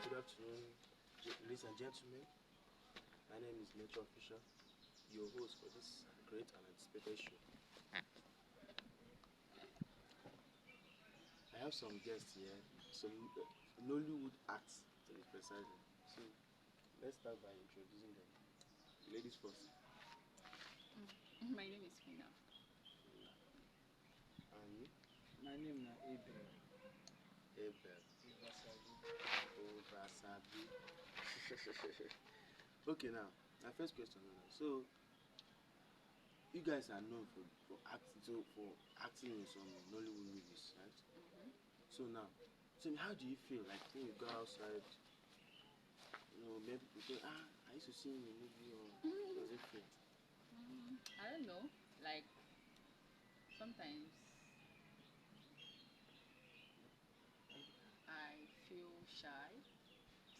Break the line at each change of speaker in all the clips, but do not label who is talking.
Good afternoon, ladies and gentlemen. My name is Nature Fisher, your host for this great and anticipated show. I have some guests here, some Nollywood acts to be precise. So let's start by introducing them. Ladies first.
My name is Fina.
And you?
My name is Abel.
Abel.
Ibasabi.
Ovasabi. Okay, now my first question now. So you guys are known for acting in some Nollywood movies, right? So now, tell me, how do you feel like when you go outside? Maybe people say, I used to see you in a movie, or does it feel?
I don't know. Like sometimes I feel shy.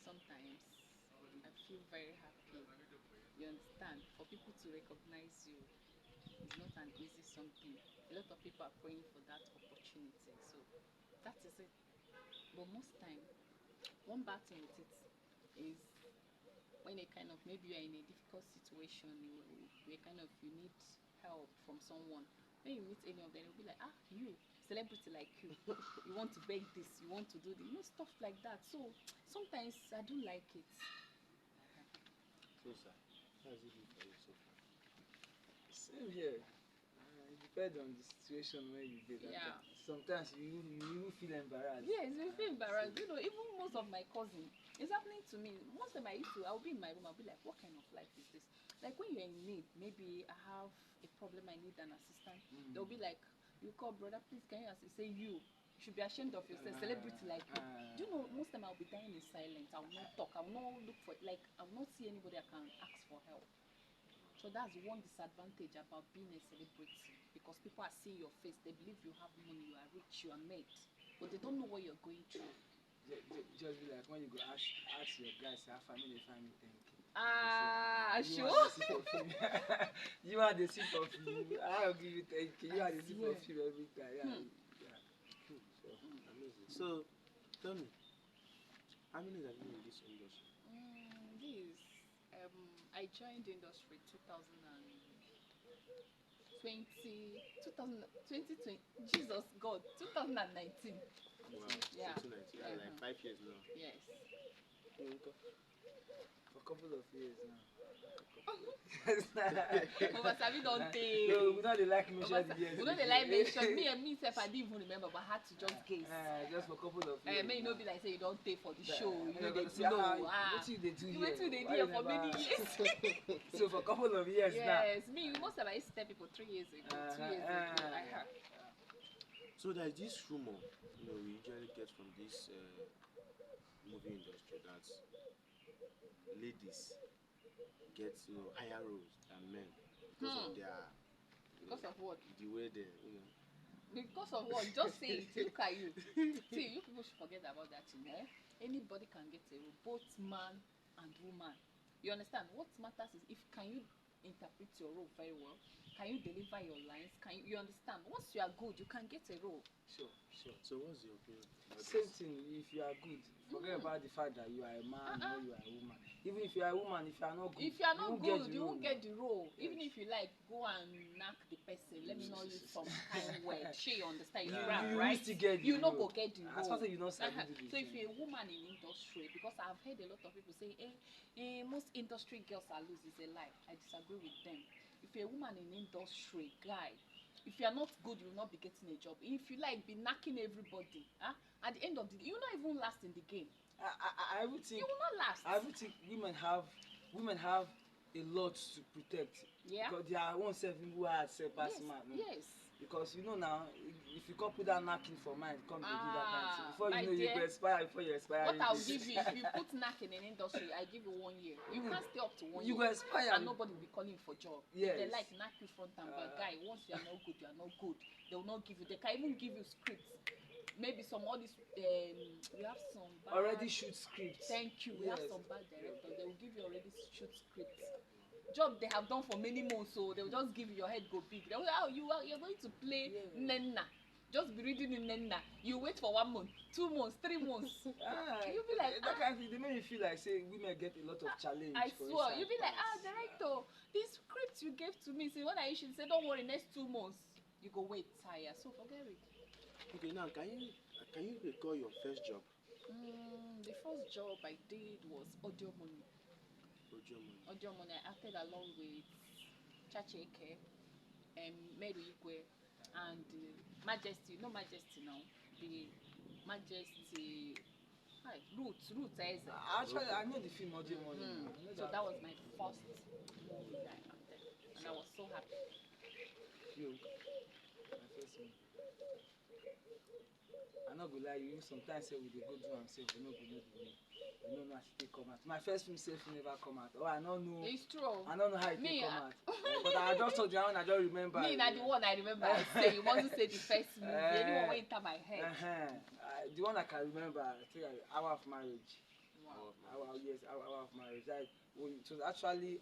Sometimes I feel very happy. You understand? For people to recognize you is not an easy something. A lot of people are praying for that opportunity. So that is it. But most time, one bad thing with it is when a kind of maybe you are in a difficult situation, you need help from someone. When you meet any of them, you'll be like, you celebrity like you want to beg this, you want to do this, stuff like that. So sometimes I don't like it.
So sir, how has it been for you so far?
Same here. It depends on the situation where you get.
Yeah.
Sometimes you feel embarrassed.
Yes, you feel embarrassed. Even most of my cousins, it's happening to me. Most of them I'll be in my room, I'll be like, what kind of life is this? Like when you're in need, maybe I have a problem, I need an assistant. They'll be like, you call brother, please can you assist? Say you should be ashamed of yourself, celebrity like you. Do you know most of them I'll be dying in silence. I will not talk. I will not look for I will not see anybody I can ask for help. So that's one disadvantage about being a celebrity, because people are seeing your face, they believe you have money, you are rich, you are made, but they don't know what you're going through.
Just be like when you go ask your guys, how family find me, thank you.
Sure.
You are the seat of you. I'll give you thank you. You are the seat of you every time. Yeah.
Sure. Amazing. So tell me, how many years have you been in this industry?
I joined the industry 2020, Jesus God, 2019.
Wow,
Yeah.
2019. That's like 5 years now.
Yes.
For a couple of years now.
Ovasabi don't take.
No, we don't like mention the years.
We don't like mention. Me and myself, I didn't even remember, but I had to just guess.
Just for a couple of years.
May you not be like say you don't pay for the show. You know
they
say, no.
What you they do here?
What you they do here for many years?
So for a couple of years now.
Yes, me most of I used to tell people 3 years ago, 2 years ago. I have.
So there's this rumor, we usually get from this movie industry that ladies get higher roles than men because of their
because of what?
The way they
Because of what? Just say it. Look at you. See, you people should forget about that thing. Anybody can get a role, both man and woman. You understand? What matters is can you interpret your role very well? Can you deliver your lines? You understand? Once you are good, you can get a role.
Sure.
So what's your opinion?
Same thing. If you are good, forget about the fact that you are a man or you are a woman. Even if you are a woman, if you are not good,
you won't get the role. Yes. Even if you go and knock the person, let me not use some kind word. Sure, you understand? You rap, right? You not go get the role.
As far as you don't
so if you're a woman in industry, because I've heard a lot of people say, most industry girls are loose, is a lie. I disagree with them. If you're a woman in industry, guy, if you are not good, you will not be getting a job. If you be knocking everybody, at the end of the day, you will not even last in the game.
I would think
you will not last.
I would think women have a lot to protect.
Yeah.
Because they are one self who are self as man.
Yes.
Because now, if you couple that knocking for mind, come to do that kind of thing. Before you know,
dear,
you go expire before you expire.
What I'll give you, if you put knocking in industry, I give you 1 year. You can't stay up to 1 year.
You go expire.
And nobody will be calling for job.
Yes.
They like knock you front and back. Guy, once you are not good, you are not good. They will not give you. They can even give you scripts. Maybe all these we have some bad,
already shoot scripts.
Thank you. We have some bad directors. They will give you already shoot scripts. Job they have done for many months, so they will just give you your head go big. They will, you're going to play Nenna. just be reading in Nena. You wait for 1 month, 2 months, 3 months. You be like,
that kind of thing, they make me feel like say women get a lot of challenge.
I
for
swear,
inside
you be like,
parts.
director, this script you gave to me, see when I should say, don't worry, next 2 months, you go wait, tire. So forget it.
Okay, now can you recall your first job?
The first job I did was Audio Money.
Audio Money.
Audio Money, I acted along with Chacheke, Mary Igwe, and Majesty. No Majesty now. The Majesty. Hi, Roots Eze.
Actually, I know the film Audio Money. I know
So that was my first movie that I acted, and I was so happy.
film. My first movie. I no go lie, you sometimes say we dey go do am sef, we no go know the name. We no know as e take come out. My first film sef never come out. Oh, I no know.
It's true.
I don't know how it
Me,
take come out. But I just told you and I just remember.
Me, na the one I remember. I say you want to say the first movie. Anyone went enter my head.
The one I can remember, I think Hour of Marriage.
Wow.
Hour of Marriage. Like, it was actually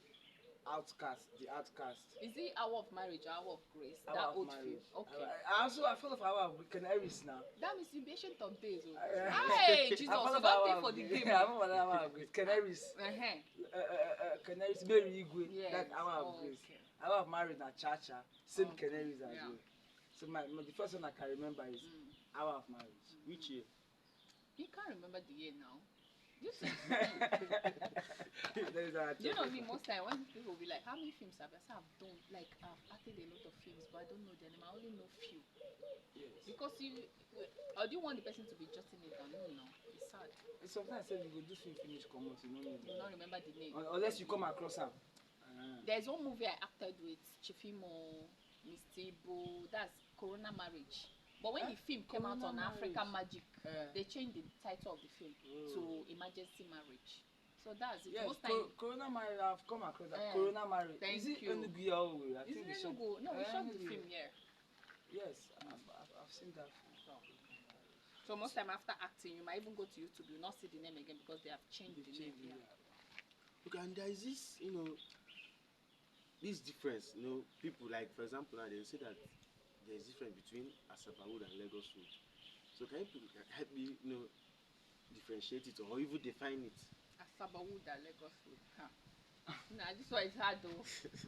Outcast, the Outcast.
Is it Hour of Marriage or Hour of Grace?
Hour
That
of
old
Marriage.
film. Okay.
I follow for Hour of Canaries now.
That means you be ancient of days. Oh.
Uh,
Hey, Jesus,
I
you
follow
don't
Hour
pay
of
for the
Grace.
game.
Yeah, I follow Hour of Grace. Canaries. Canaries, Mary Igwe.
Yes.
That Hour of Grace.
Okay.
Hour of Marriage na Cha-Cha. Same
Okay.
Canaries as
Yeah.
well. So the first one I can remember is Hour of Marriage.
Which year?
You can't remember the year now. You see,
There is a
you know me, most time when people will be like, how many films have I said I've done? Like, I've acted a lot of films, but I don't know their name. I only know few.
Yes.
Because or do you want the person to be jotting it down? No. It's sad.
Sometimes say we go do film finish come out, you know
You will not remember the name.
unless you come across am.
There's one movie I acted with Chifimo, Misty Bo, that's Corona Marriage. But when the film came out on
Corona
African Magic,
Uh,
they changed the title of the film to Emergency Marriage. So that's it.
yes,
Most time,
Corona Marriage, I've come across that.
Eh,
Corona Marriage.
thank
Is it
you.
Enugu or Owerri? I
is
think
it
we shot.
Enugu? No, we shot the
Enugu.
film here.
Yes, I've seen that film.
So most time after acting, you might even go to YouTube, you'll not see the name again because they have changed
They've
the name.
changed it,
Yeah.
Okay, and there is this, this difference. People like, for example, now they say that there is difference between Asaba Wood and Lagos Wood. So can you help me, differentiate it or even define it?
Asaba Wood and Lagos Wood. Huh. Nah, this one is hard though.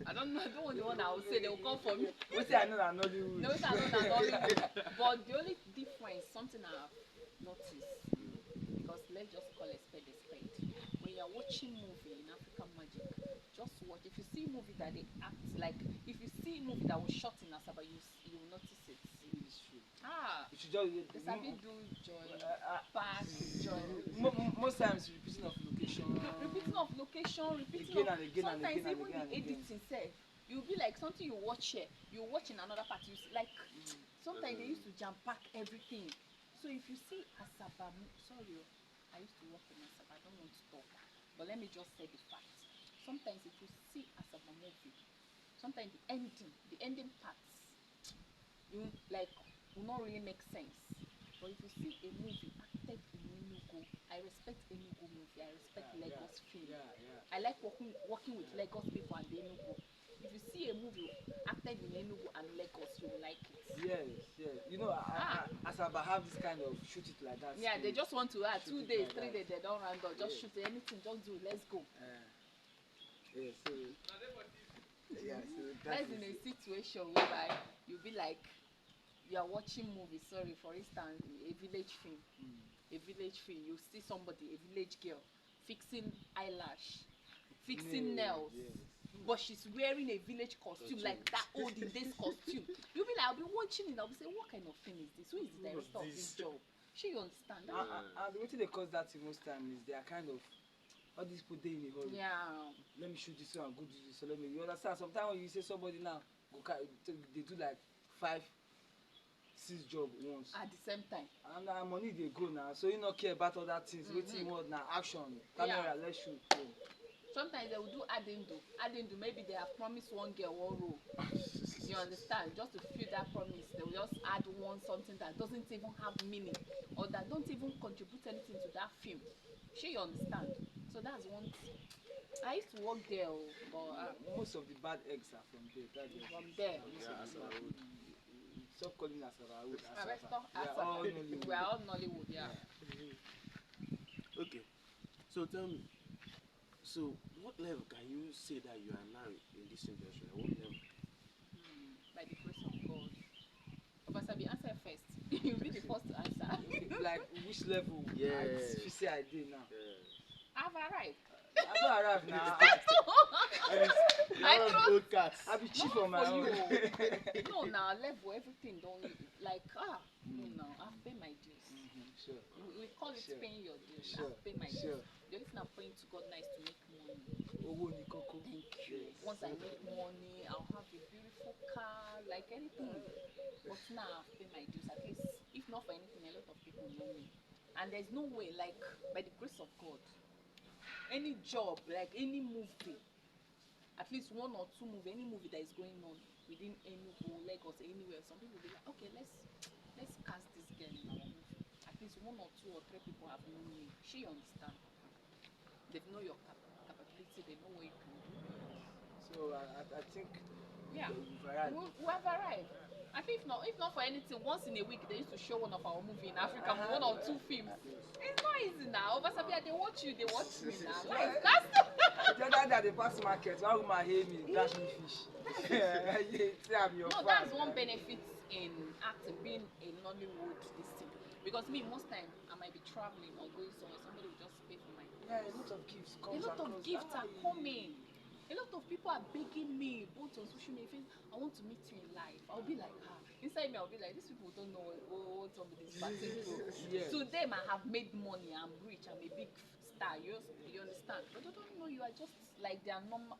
I don't know the one I will say they will come for me.
We say I know that Nollywood.
No, it's not Nollywood. But the only difference, something I've noticed, because let's just call a spade a spade. When you're watching movie in African Magic, just watch. If you see movie that they act like, if you see movie that was shot in Asaba, you will notice it.
It's true.
You
should just
they sabi do joy, back joy.
most times repeating of location.
Repeating of location, repeating
Again
of
and again and
sometimes
again and
even
again
the
and again.
editing self. You'll be like something you watch here, you watch in another part. You see, like sometimes they used to jam pack everything. So if you see Asaba, sorry, I used to work in Asaba. I don't want to talk, but let me just say the facts. Sometimes if you see Asaba movie, sometimes the ending parts, you like will not really make sense. But if you see a movie acted in Enugu, I respect Enugu movie. I respect Lagos film. I like working with Lagos people and Enugu. If you see a movie acted in Enugu and Lagos, you will like it.
Yes. Asaba have this kind of shoot it like that.
Yeah, they just want to add 2
Shoot it
days,
like
3
that.
days, they don't round up. Just shoot anything, just do it. Let's go.
So
That's in a situation whereby you'll be like, you are watching movie, sorry, for instance, a village film. A village film, you see somebody, a village girl, fixing eyelash, fixing nails. But she's wearing a village costume, like that olden days costume. You'll be like, I'll be watching it, I'll be saying, what kind of film is this? Who is the director of this job? She understand that?
and the way they cause that thing most time is they are kind of all these people dey in a hurry.
Yeah.
Let me shoot this one, go do this. So let me. You understand? Sometimes when you say somebody now, they do like 5, 6 job once.
At the same time.
And money they go now, so you not care about other things. Waiting more now action, camera, let's shoot.
Sometimes they will do addendo. Maybe they have promised one girl one role. You understand? Just to fulfill that promise, they will just add something that doesn't even have meaning or that don't even contribute anything to that film. You understand? So that's one thing. I used to work there, but
most of the bad eggs are from there.
from there.
Yeah, Asaba Wood.
Stop calling us Asafa.
Let's talk
We are all Nollywood.
We are all Nollywood, yeah.
Okay. So tell me. So what level can you say that you are now in this industry? What level?
By the grace of God. Obasabi, answer first. You'll be the first to answer.
Okay, like which level?
Yes.
If you say I did now.
I've arrived.
I don't arrive now.
I trust
Old cats.
I be cheap
not
on my
for
own.
you. No, now level everything don't like no, I've paid my dues.
Sure.
We call it
Sure.
paying your dues.
Sure.
I've paid my
Sure.
dues. The only thing I'm praying to God now is to make money.
Owó ni kókó.
Thank you.
Yes.
Once I make money, I'll have a beautiful car, like anything. But now I've paid my dues. At least, if not for anything, a lot of people know me. And there's no way, like, by the grace of God, any job, like any movie, at least one or two movie, any movie that is going on within Enugu, Lagos, anywhere, some people will be like, okay, let's cast this girl in our movie. At least one or two or three people have known me. She understand. They know your capability. They know what you can do.
So I think
Yeah,
we've arrived.
we have arrived. I think if not for anything, once in a week they used to show one of our movie in Africa, one or two films. It's not easy now. Oversabia, they watch you, they watch me now. Like that's
The other day at the past market, one woman hear me, dash me fish. Yeah, say I'm your
no,
fan.
that's one benefit in acting, being a Nollywood this thing. Because me, most time I might be traveling or going somewhere, somebody will just pay for my.
Yeah, a lot of gifts
A
comes
lot of
across.
gifts are coming. A lot of people are begging me, both on social media. I want to meet you in life. I'll be like, inside me, I'll be like, these people don't know what somebody's passing through.
Yes.
To them, I have made money. I'm rich. I'm a big star. You understand? But they don't know you are just like their a normal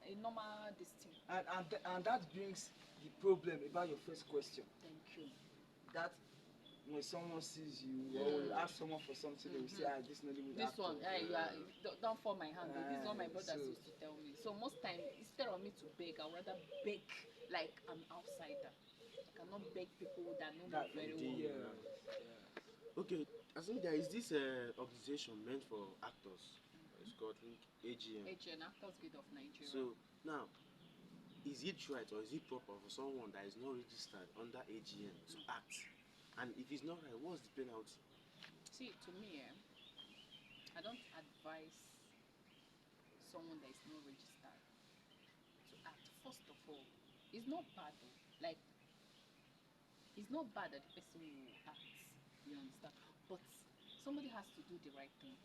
this thing.
And that brings the problem about your first question.
Thank you.
That when someone sees you or you ask someone for something, they will say, this Nollywood
This
actor.
one, don't fall my hand. This is what my brothers
so-
used to tell me. So most time, instead of me to beg, I'd rather beg like an outsider. I cannot beg people that know me very well.
Yeah.
Okay, I think there is this organization meant for actors. It's called, I think, AGM.
AGN, Actors Guild of Nigeria.
So now, is it right or is it proper for someone that is not registered under AGM to act? And if it's not right, what's the penalty?
See, to me, I don't advise someone that is not registered to act. First of all, it's not bad though. Like, it's not bad that the person will act. You understand? But somebody has to do the right thing.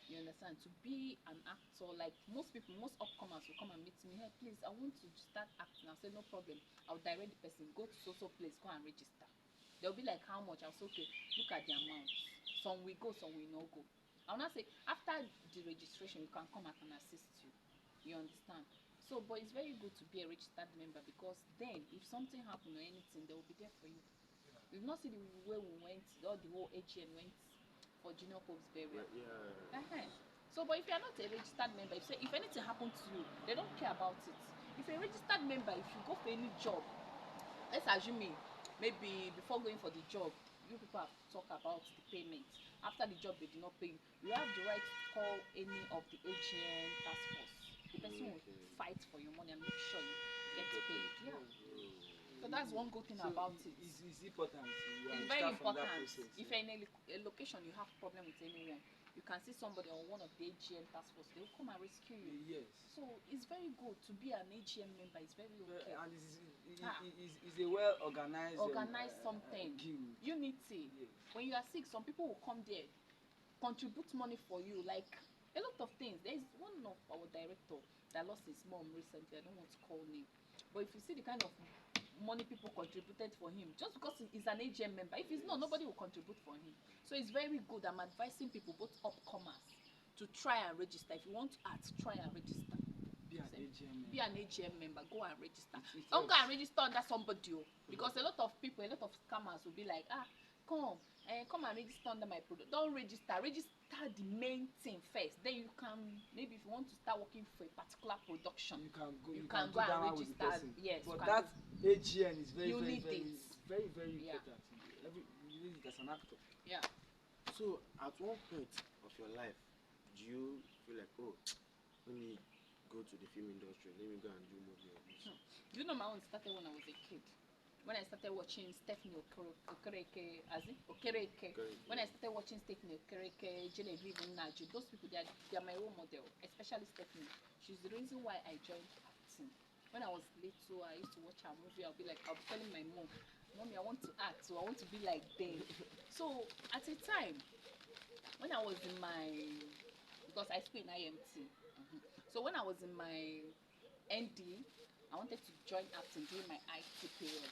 You understand? To be an actor, like most people, most upcomers will come and meet me. Hey, please, I want to start acting. I'll say, no problem. I'll direct the person. Go to so place. Go and register. They'll be like, how much? I'll say, okay, look at the amount. Some will go, some will not go. I'll not say, after the registration, you can come, I can assist you. You understand? So, but it's very good to be a registered member because then, if something happens or anything, they will be there for you. We've not seen the way we went, or the whole AGN went for Junior Pope's burial.
Yeah.
So, but if you're not a registered member, if anything happens to you, they don't care about it. If you're a registered member, if you go for any job, let's assume maybe before going for the job, you people have talked about the payment. After the job, they do not pay you. You have the right to call any of the AGN task force. The person will fight for your money and make sure you get paid. Yeah. So that's one good thing about it.
It's important.
It's very important. If you're in a location you have problem with anyone, you can see somebody on one of the AGM task force, they will come and rescue you.
Yes.
So it's very good to be an AGM member. It's very okay.
And it's a well organized
something.
Guild.
Unity.
Yes.
When you are sick, some people will come there, contribute money for you, like a lot of things. There is one of our director that lost his mom recently. I don't want to call name, but if you see the kind of money people contributed for him, just because he's an AGM member, if he's not, nobody will contribute for him. So it's very good. I'm advising people, both upcomers, to try and register. If you want to act, try and register.
Be an AGM member.
Be an AGM member. Go and register.
It's
Don't go and register under somebody, because a lot of people, a lot of scammers will be like, come and register under my product. Don't register. Register the main thing first. Then you can, maybe if you want to start working for a particular production,
you can go
and register. Yes,
but that AGN is very important. You need it as an actor.
Yeah.
So at one point of your life, do you feel like, let me go to the film industry, let me go and do movie or this?
You know, my own started when I was a kid. when I started watching Stephanie Okereke, as in Okereke, when I started watching Stephanie Okereke, Genevieve Nnaji, those people, they are my role model, especially Stephanie. She's the reason why I joined acting. When I was little, I used to watch her movie. I'll be telling my mom, Mommy, I want to act, so I want to be like them. So at a time, when I was in my, because I school in IMT, so when I was in my ND, I wanted to join acting during my IT period.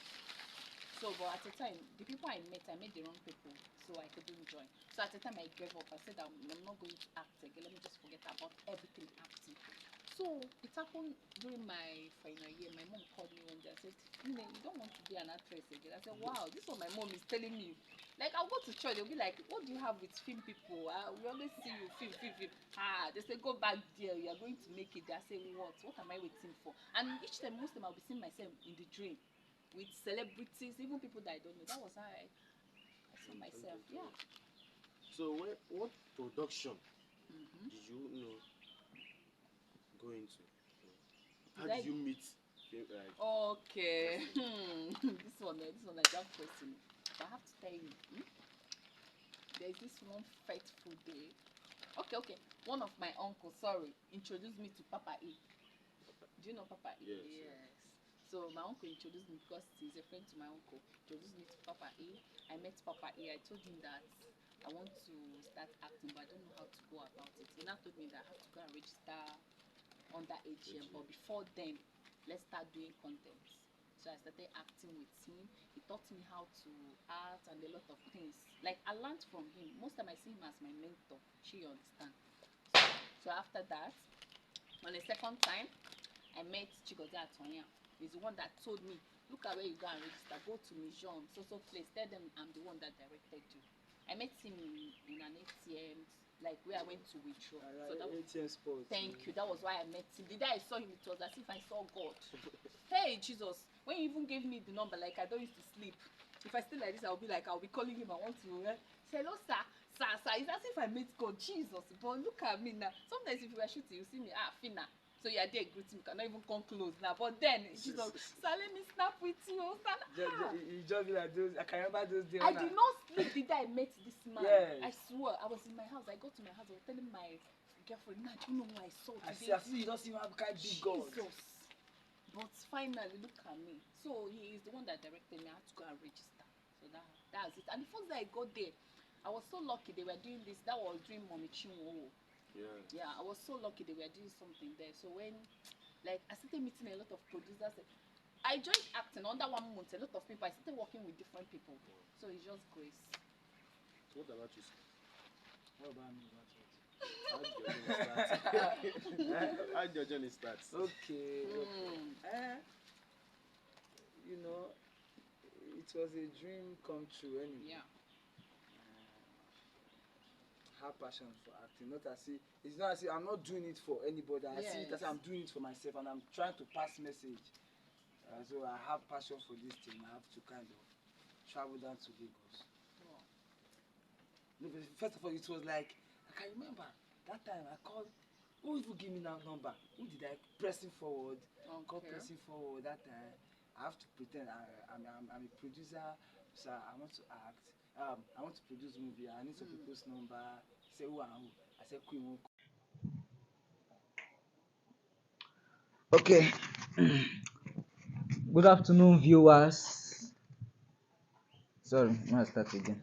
So, but at the time, the people I met the wrong people, so I couldn't join. So at the time, I gave up. I said, I'm not going to act again. Let me just forget about everything acting. So it happened during my final year. My mom called me one day and said, you don't want to be an actress again. I said, wow, this is what my mom is telling me. Like, I'll go to church, they'll be like, what do you have with film people? We always see you, film. They say, go back there, you are going to make it. They say, what am I waiting for? And each time, most of them, I'll be seeing myself in the dream with celebrities, even people that I don't know. That was how I saw myself. Yeah.
So what production did you go into? How did you meet?
Okay. This one I just question. But I have to tell you, there's this one fateful day. Okay. One of my uncles, introduced me to Papa E. Do you know Papa E?
Yes.
So my uncle introduced me because he's a friend to my uncle. Introduced me to Papa E. I met Papa E. I told him that I want to start acting, but I don't know how to go about it. He now told me that I have to go and register under AGM, but before then, let's start doing content. So I started acting with him. He taught me how to act and a lot of things. Like, I learned from him. Most time I see him as my mentor. She understand. So after that, on the second time, I met Chigozie Atonya. He's the one that told me, look at where you go and register. Go to Mijon, so place. Tell them I'm the one that directed you. I met him in an ATM, like where I went to withdraw. So that
ATM sports.
Thank you. That was why I met him. The day I saw him, it was as if I saw God. Hey, Jesus. When you even gave me the number, like I don't used to sleep. If I stay like this, I'll be calling him. I want to say, hello, sir. Sir. It's as if I met God. Jesus. But look at me now. Sometimes if you are shooting, you see me, Fina. So you are there greeting me, cannot even come close now. But then, Jesus, sir, let me snap with you.
You just be like those. I can remember those days.
I did not sleep the day I met this man. Yes. I swear, I was in my house. I got to my house. I was telling my girlfriend, nah, do you know who I saw today?
I see you don't see one kind big God.
But finally, look at me. So he is the one that directed me. I had to go and register. So that's it. And the first day I got there, I was so lucky they were doing this. That was during Mommy Chinwo. Yeah, I was so lucky they were doing something there. So when, like, I started meeting a lot of producers. I joined acting under 1 month. A lot of people. I started working with different people. So it's just grace.
So what about you?
What about me?
How did your journey start?
Okay. You know, it was a dream come true anyway.
Yeah.
Have passion for acting. Not as if it's not as if I'm not doing it for anybody. I see it as I'm doing it for myself, and I'm trying to pass message. So I have passion for this thing. I have to kind of travel down to Lagos. No, but first of all, it was like I can remember that time I called. Who even give me that number? Who did I pressing forward? Call pressing forward that time. I have to pretend I'm a producer. So I want to act. I want to produce movie. I need some people's number. Say who and who. I said Queen. Okay. Good afternoon, viewers. Sorry, I'm gonna start again.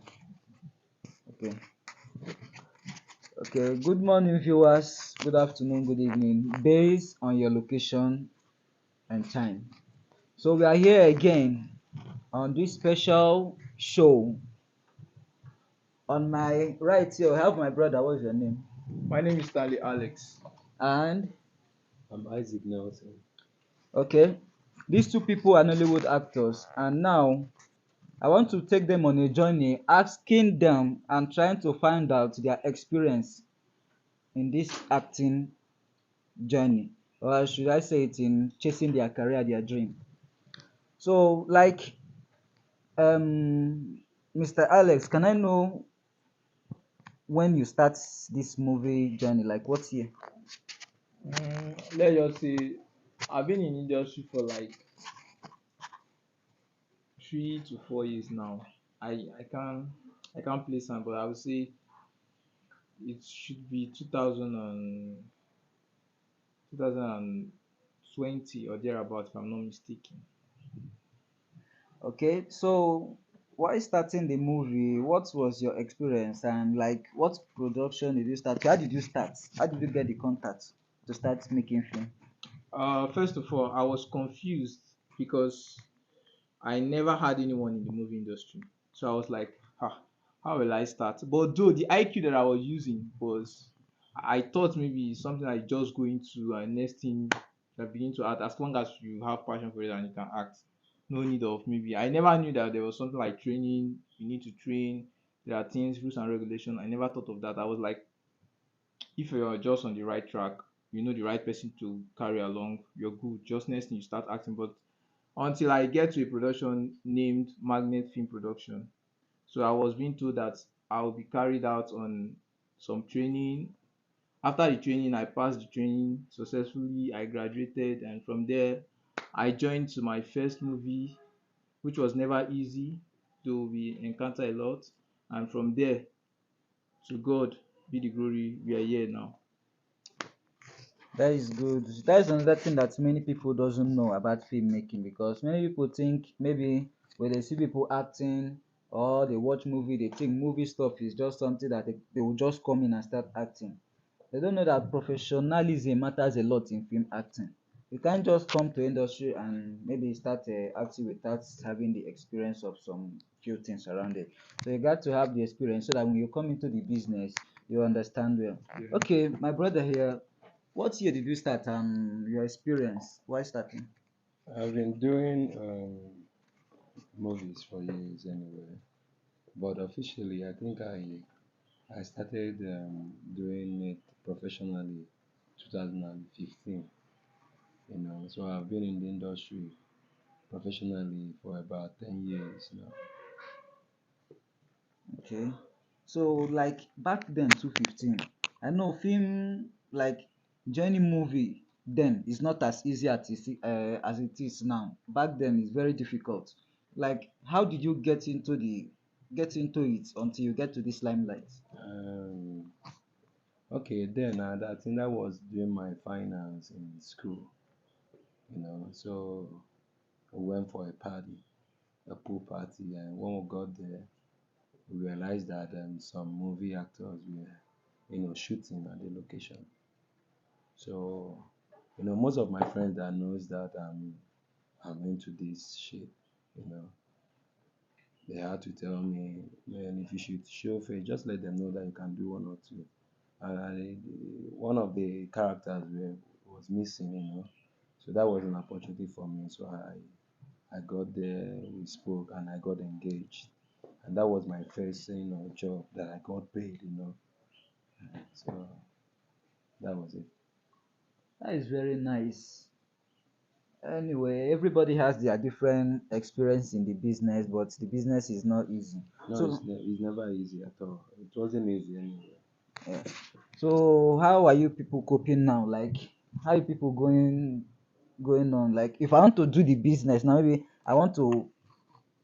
Okay. Good morning, viewers. Good afternoon, good evening, based on your location and time. So we are here again on this special show. On my right here, I have my brother. What's your name?
My name is Stanley Alex.
And
I'm Isaac Nelson.
Okay, these two people are Nollywood actors, and now I want to take them on a journey, asking them and trying to find out their experience in this acting journey, or should I say it, in chasing their career, their dream. So, like, Mr. Alex, can I know when you start this movie journey? Like, what year?
Let's just say I've been in industry for like 3 to 4 years now. I can't I can't place am, but I would say it should be 2020 or thereabout, if I'm not mistaken.
Okay, so while starting the movie, what was your experience and like what production did you start? How did you start? How did you get the contact to start making film?
First of all, I was confused because I never had anyone in the movie industry. So I was like, how will I start? But though the IQ that I was using was, I thought maybe something I just go into and next thing I begin to act. As long as you have passion for it and you can act, no need of maybe. I never knew that there was something like training. You need to train. There are things, rules and regulations. I never thought of that. I was like, if you're just on the right track, you know the right person to carry along, you're good. Just next thing you start acting. But until I get to a production named Magnet Film Production. So I was being told that I will be carried out on some training. After the training, I passed the training successfully. I graduated, and from there, I joined to my first movie, which was never easy, though we encounter a lot. And from there, to God be the glory, we are here now.
That is good. That is another thing that many people doesn't know about filmmaking because many people think maybe when they see people acting or they watch movie, they think movie stuff is just something that they will just come in and start acting. They don't know that professionalism matters a lot in film acting. You can't just come to industry and maybe start acting without having the experience of some few things around it. So you got to have the experience so that when you come into the business, you understand well.
Yeah.
Okay, my brother here, what year did you start and your experience? Why starting?
I've been doing movies for years anyway, but officially, I think I started doing it professionally 2015. So I've been in the industry professionally for about 10 years now.
Okay. So like back then 2015, I know film like joining movie then is not as easy as it is now. Back then it's very difficult. Like how did you get into it until you get to this limelight?
Um, okay, then I think that was during my finance in school. So we went for a party, a pool party, and when we got there, we realized that some movie actors were, shooting at the location. So, most of my friends that knows that I'm into this shit, you know, they had to tell me, man, if you should show face, just let them know that you can do one or two. And one of the characters was missing, so that was an opportunity for me. So I got there, we spoke, and I got engaged, and that was my first, job that I got paid. So that was it.
That is very nice. Anyway, everybody has their different experience in the business, but the business is not easy.
No,
So
it's never easy at all. It wasn't easy anyway.
yeah. So how are you people coping now? Like how are you people going on? Like if I want to do the business now, maybe I want to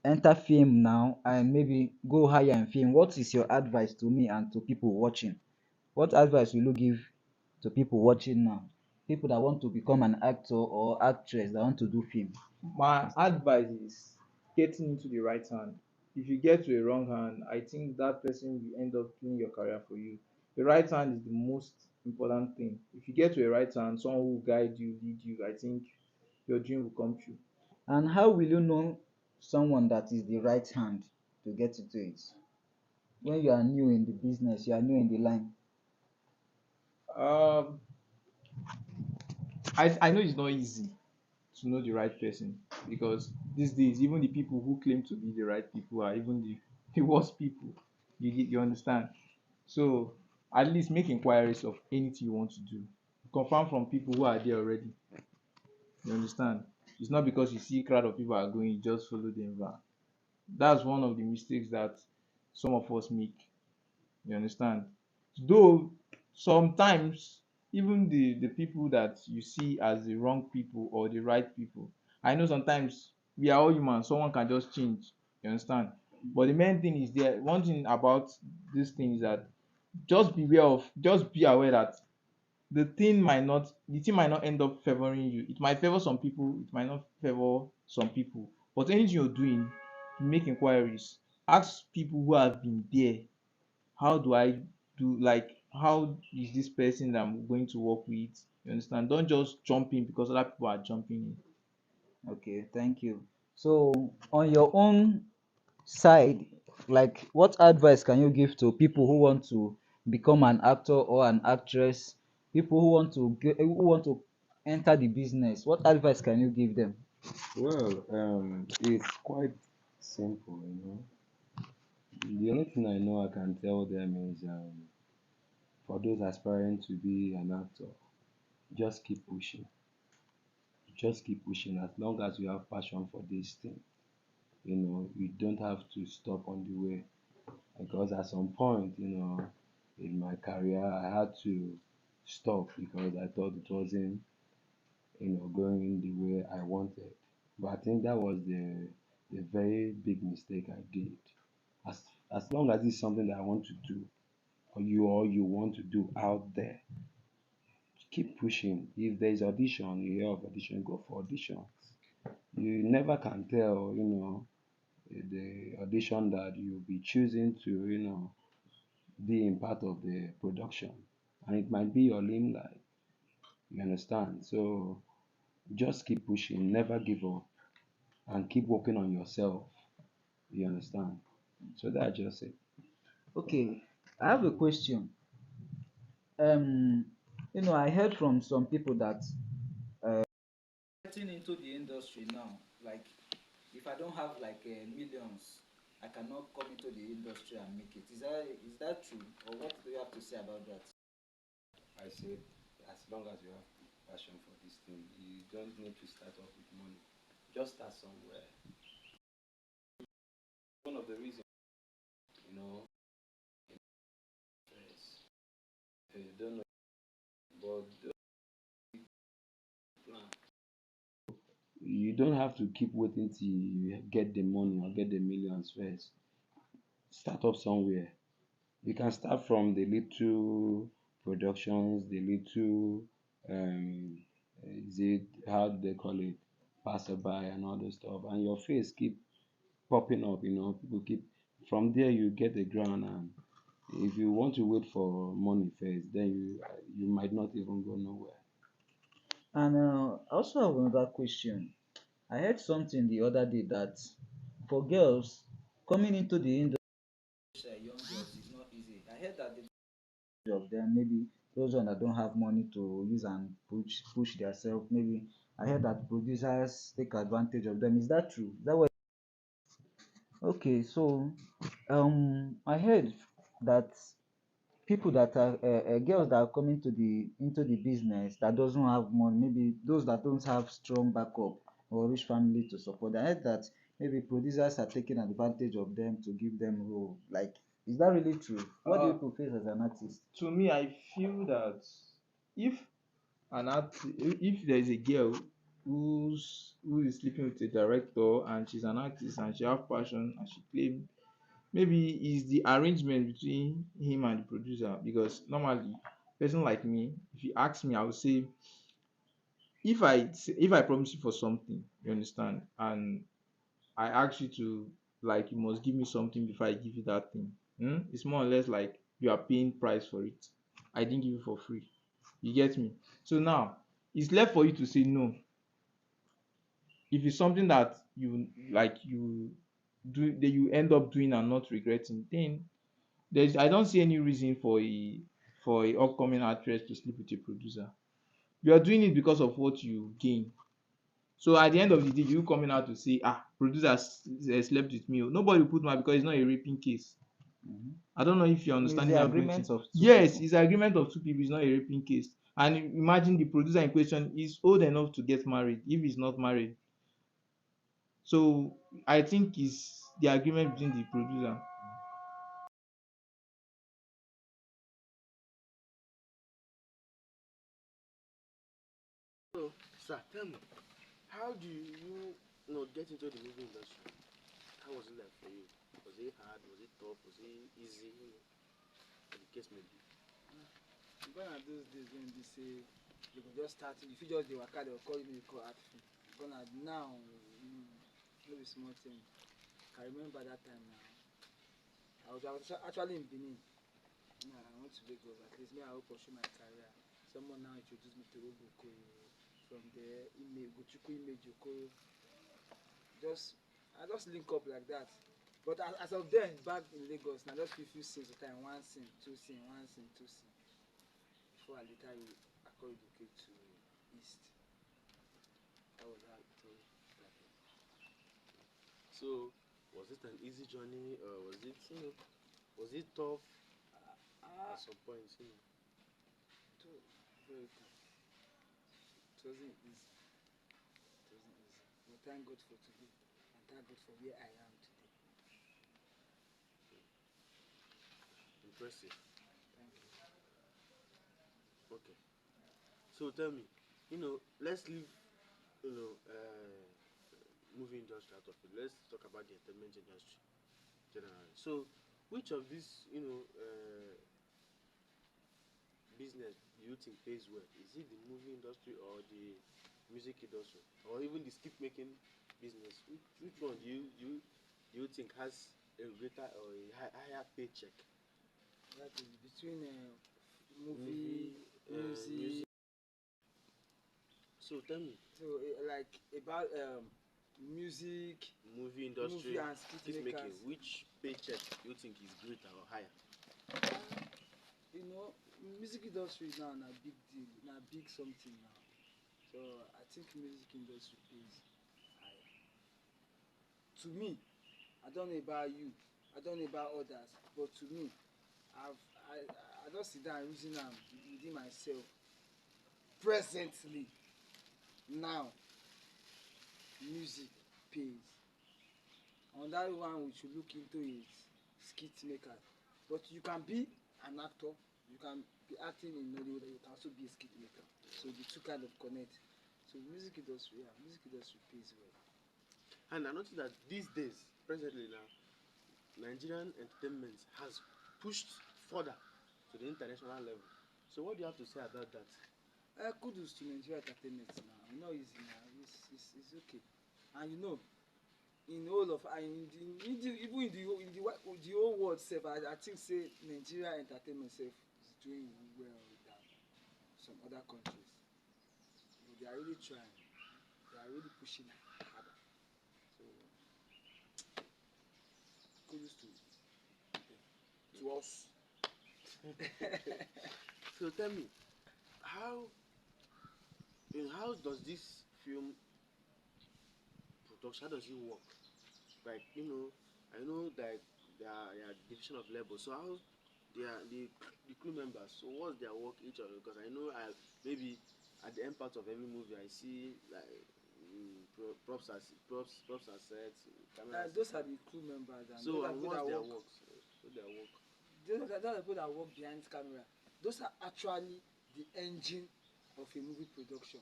enter film now and maybe go higher in film. What is your advice to me and to people watching? What advice will you give to people watching now? People that want to become an actor or actress that want to do film.
My advice is getting into the right hand. If you get to a wrong hand, I think that person will end up killing your career for you. The right hand is the most important thing. If you get to a right hand, someone who will guide you, lead you, I think your dream will come true.
And how will you know someone that is the right hand to get into it? When you are new in the business, you are new in the line.
Um, I know it's not easy to know the right person because these days, even the people who claim to be the right people are even the worst people. You understand? So at least make inquiries of anything you want to do. Confirm from people who are there already. You understand? It's not because you see a crowd of people are going, you just follow them. That's one of the mistakes that some of us make. You understand? Though sometimes even the people that you see as the wrong people or the right people, I know sometimes we are all human. Someone can just change. You understand? But the main thing is there. One thing about this thing is that just be aware that the thing might not end up favoring you. It might favor some people, it might not favor some people. But anything you're doing, make inquiries. Ask people who have been there. How do I do, like, how is this person that I'm going to work with? You understand? Don't just jump in because other people are jumping in.
Okay, thank you. So, on your own side, like, what advice can you give to people who want to become an actor or an actress? People who want to enter the business. What advice can you give them?
Well, it's quite simple, you know. The only thing I know I can tell them is, for those aspiring to be an actor, just keep pushing. Just keep pushing as long as you have passion for this thing. You know, you don't have to stop on the way. Because at some point, you know, in my career, I had to stop because I thought it wasn't, you know, going the way I wanted. But I think that was the very big mistake I did. As as long as it's something that I want to do, or you want to do out there, keep pushing. If there is audition, you hear of audition, go for audition. You never can tell, you know, the audition that you'll be choosing to, you know, be in part of the production. And it might be your limelight. You understand? So just keep pushing, never give up, and keep working on yourself. You understand? So that's just it.
Okay, I have a question. I heard from some people that getting into the industry now, like, if I don't have like millions, I cannot come into the industry and make it. Is that true, or what do you have to say about that?
I said, as long as you have passion for this thing, you don't need to start off with money. Just start somewhere. One of the reasons, you know, is you don't know, but the plan. You don't have to keep waiting till you get the money or get the millions first. Start up somewhere. You can start from the little productions, the little, um, is it, how do they call it, passerby and all those stuff, and your face keep popping up. You know, people keep, from there you get the ground, and if you want to wait for money first, then you might not even go nowhere.
And I also have another question. I heard something the other day that for girls coming into the industry, young girls, is not easy. I heard that the of them, maybe those one that don't have money to use and push themselves. Maybe I heard that producers take advantage of them. Is that true? Is that what? Okay, so I heard that people that are girls that are coming to the into the business that doesn't have money, maybe those that don't have strong backup or rich family to support them. I heard that maybe producers are taking advantage of them to give them role. Like, is that really true? What do you
Uh,
people face as an artist?
to me, I feel that if if there is a girl who is sleeping with a director and she's an artist and she have passion and she claim, maybe it's the arrangement between him and the producer. Because normally, person like me, if you ask me, I would say, if I promise you for something, you understand, and I ask you to, like, you must give me something before I give you that thing. It's more or less like you are paying price for it. I didn't give you for free. You get me? So now it's left for you to say no. If it's something that you like, you do that you end up doing and not regretting, then I don't see any reason for a upcoming actress to sleep with a producer. You are doing it because of what you gain. So at the end of the day, you coming out to say, producers slept with me. Nobody will put my, because it's not a raping case.
Mhm.
I don't know if you're
It's
understanding
the
where I'm going to.
agreement of two
Yes,
people.
it's an agreement of two people, it's not a raping case. And imagine the producer in question is old enough to get married if he's not married. So I think it's the agreement between the producer.
So, sir, tell me, how do you get into the movie industry. How was it like for you? Was it hard? Was it tough? Was it easy? As the case may be.
Gone are those days when they say they go just start. If you just dey waka, they will call you, they call art film. Gone are now. No be small thing. I remember that time now. I was actually in Benin. Nah, I went to Lagos. At least me, I will pursue my career. Someone now introduced me to Obuko. From there, Gochuku Image Okoro. I just link up like that. But as of then, back in Lagos, now just few scenes at a time. One scene, two scene, one scene, two scene. Before I later relocate to East. That was how it all started.
So, was it an easy journey, or was it tough at some point?
Very tough. It wasn't easy. It wasn't easy. But thank God for today. And thank God for where I am today.
Impressive.
Thank you.
Okay. So tell me, let's leave, movie industry out of it. Let's talk about the entertainment industry generally. So, which of these, business do you think pays well? Is it the movie industry or the music industry, or even the skip making business? Which one do you think has a greater or a higher paycheck?
That is between movie, music.
Music. So tell me,
So like about music,
movie industry,
movie and skit
skit making,
makers.
which paycheck do you think is greater or higher?
You know, music industry now na big deal, na big something now. So I think music industry pays higher. To me, I don't know about you, I don't know about others, but to me, I just sit down reason am within myself. Presently, now, music pays. Another one we should look into is skit makers. But you can be an actor, you can be acting in Nollywood, and you can also be a skit maker. So the two kind of connect. So music industry pays well.
And I noticed that these days, presently now, Nigerian entertainment has pushed further to the international level. So what do you have to say about that?
Kudos to Nigeria entertainment now. You know, easy now. It's okay. And you know, in all of even in the whole world self, I think say Nigeria entertainment self is doing well than some other countries. But they are really trying. They are really pushing harder. So kudos to us.
So tell me, how how does this film production, how does it work? Like, I know that they are division of labor. So how they are the crew members? So what's their work each other? Because I know maybe at the end part of every movie I see like props are sets, camera.
Those are the crew members and
So
those are people
what's
that
their
work.
work? So their work.
Those are the people that work behind camera. Those are actually the engine of a movie production.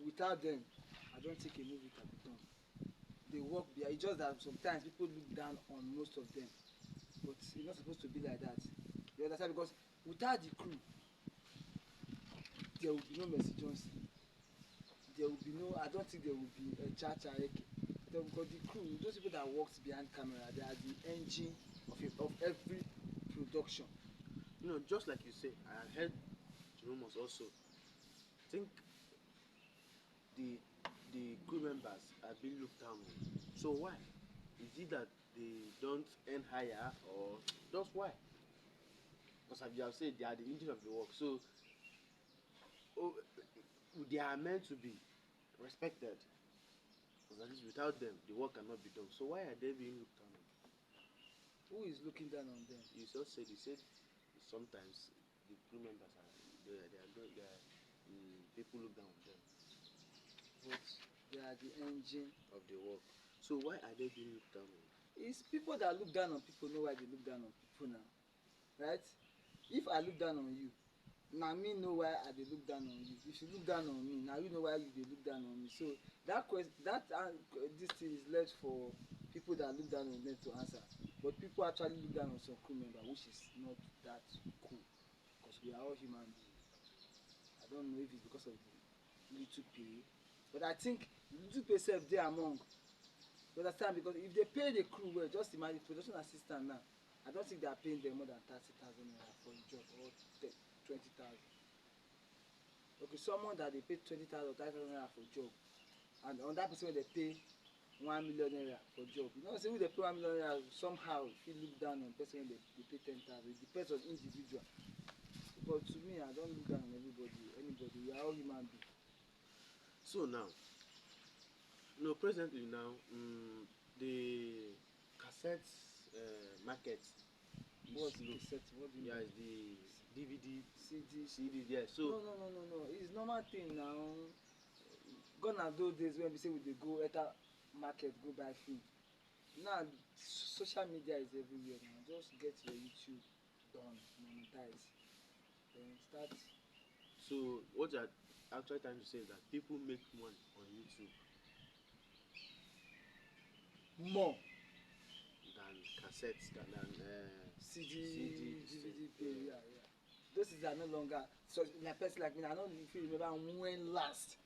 Without them, I don't think a movie can be done. They work behind. It's just that sometimes people look down on most of them, but it's not supposed to be like that. You understand? Because without the crew, there will be no Mercy Johnson. There will be no. I don't think there will be a Chacha Eke. Because the crew, those people that works behind camera, they are the engine of every production.
Just like you say, I heard rumors also. Think the crew members are being looked down on. So why? Is it that they don't earn higher, or just why? Because as you have said, they are the engine of the work. So oh, they are meant to be respected. Because at least without them, the work cannot be done. So why are they being looked down on?
Who is looking down on them?
You said sometimes the crew members are people look down on them
But they are the engine.
of the work. So why are they being looked down on?
It's people that look down on people know why they look down on people now, right? If I look down on you, na me know why I dey look down on you. If you look down on me, now you know why you dey look down on me. So this thing is left for people that look down on them to answer. But people actually look down on some crew member, which is not that cool, because we are all human beings. I don't know if it's because of the little pay, but I think little pay self dey among. You understand? Because if they pay the crew well, just imagine production assistant now. I don't think they are paying them more than 30,000 naira for a job, or 20,000. Okay, someone that they pay 20,000 or 30,000 naira for a job, and on that person they pay 1,000,000 naira for a job. You know, say if they pay 1,000,000 naira, somehow if you look down on person when they pay 10,000, it depends on individual. But to me, I don't look down on anybody. We are all human beings.
So now, presently now, the cassette market is
What's
slow.
cassette? What do you
Yeah,
mean?
it's the DVD,
CD.
CD. Yeah. So
No. It's normal thing now. Gone are those days when we say we dey go enter market go buy film. Now social media is everywhere now. Just get your YouTube done, monetize, then start.
So what you're actually trying to say is that people make money on YouTube
More
than cassettes, than
CD,
CD.
DVD play, yeah. Those things are no longer. So like person like me, I don't if you remember when last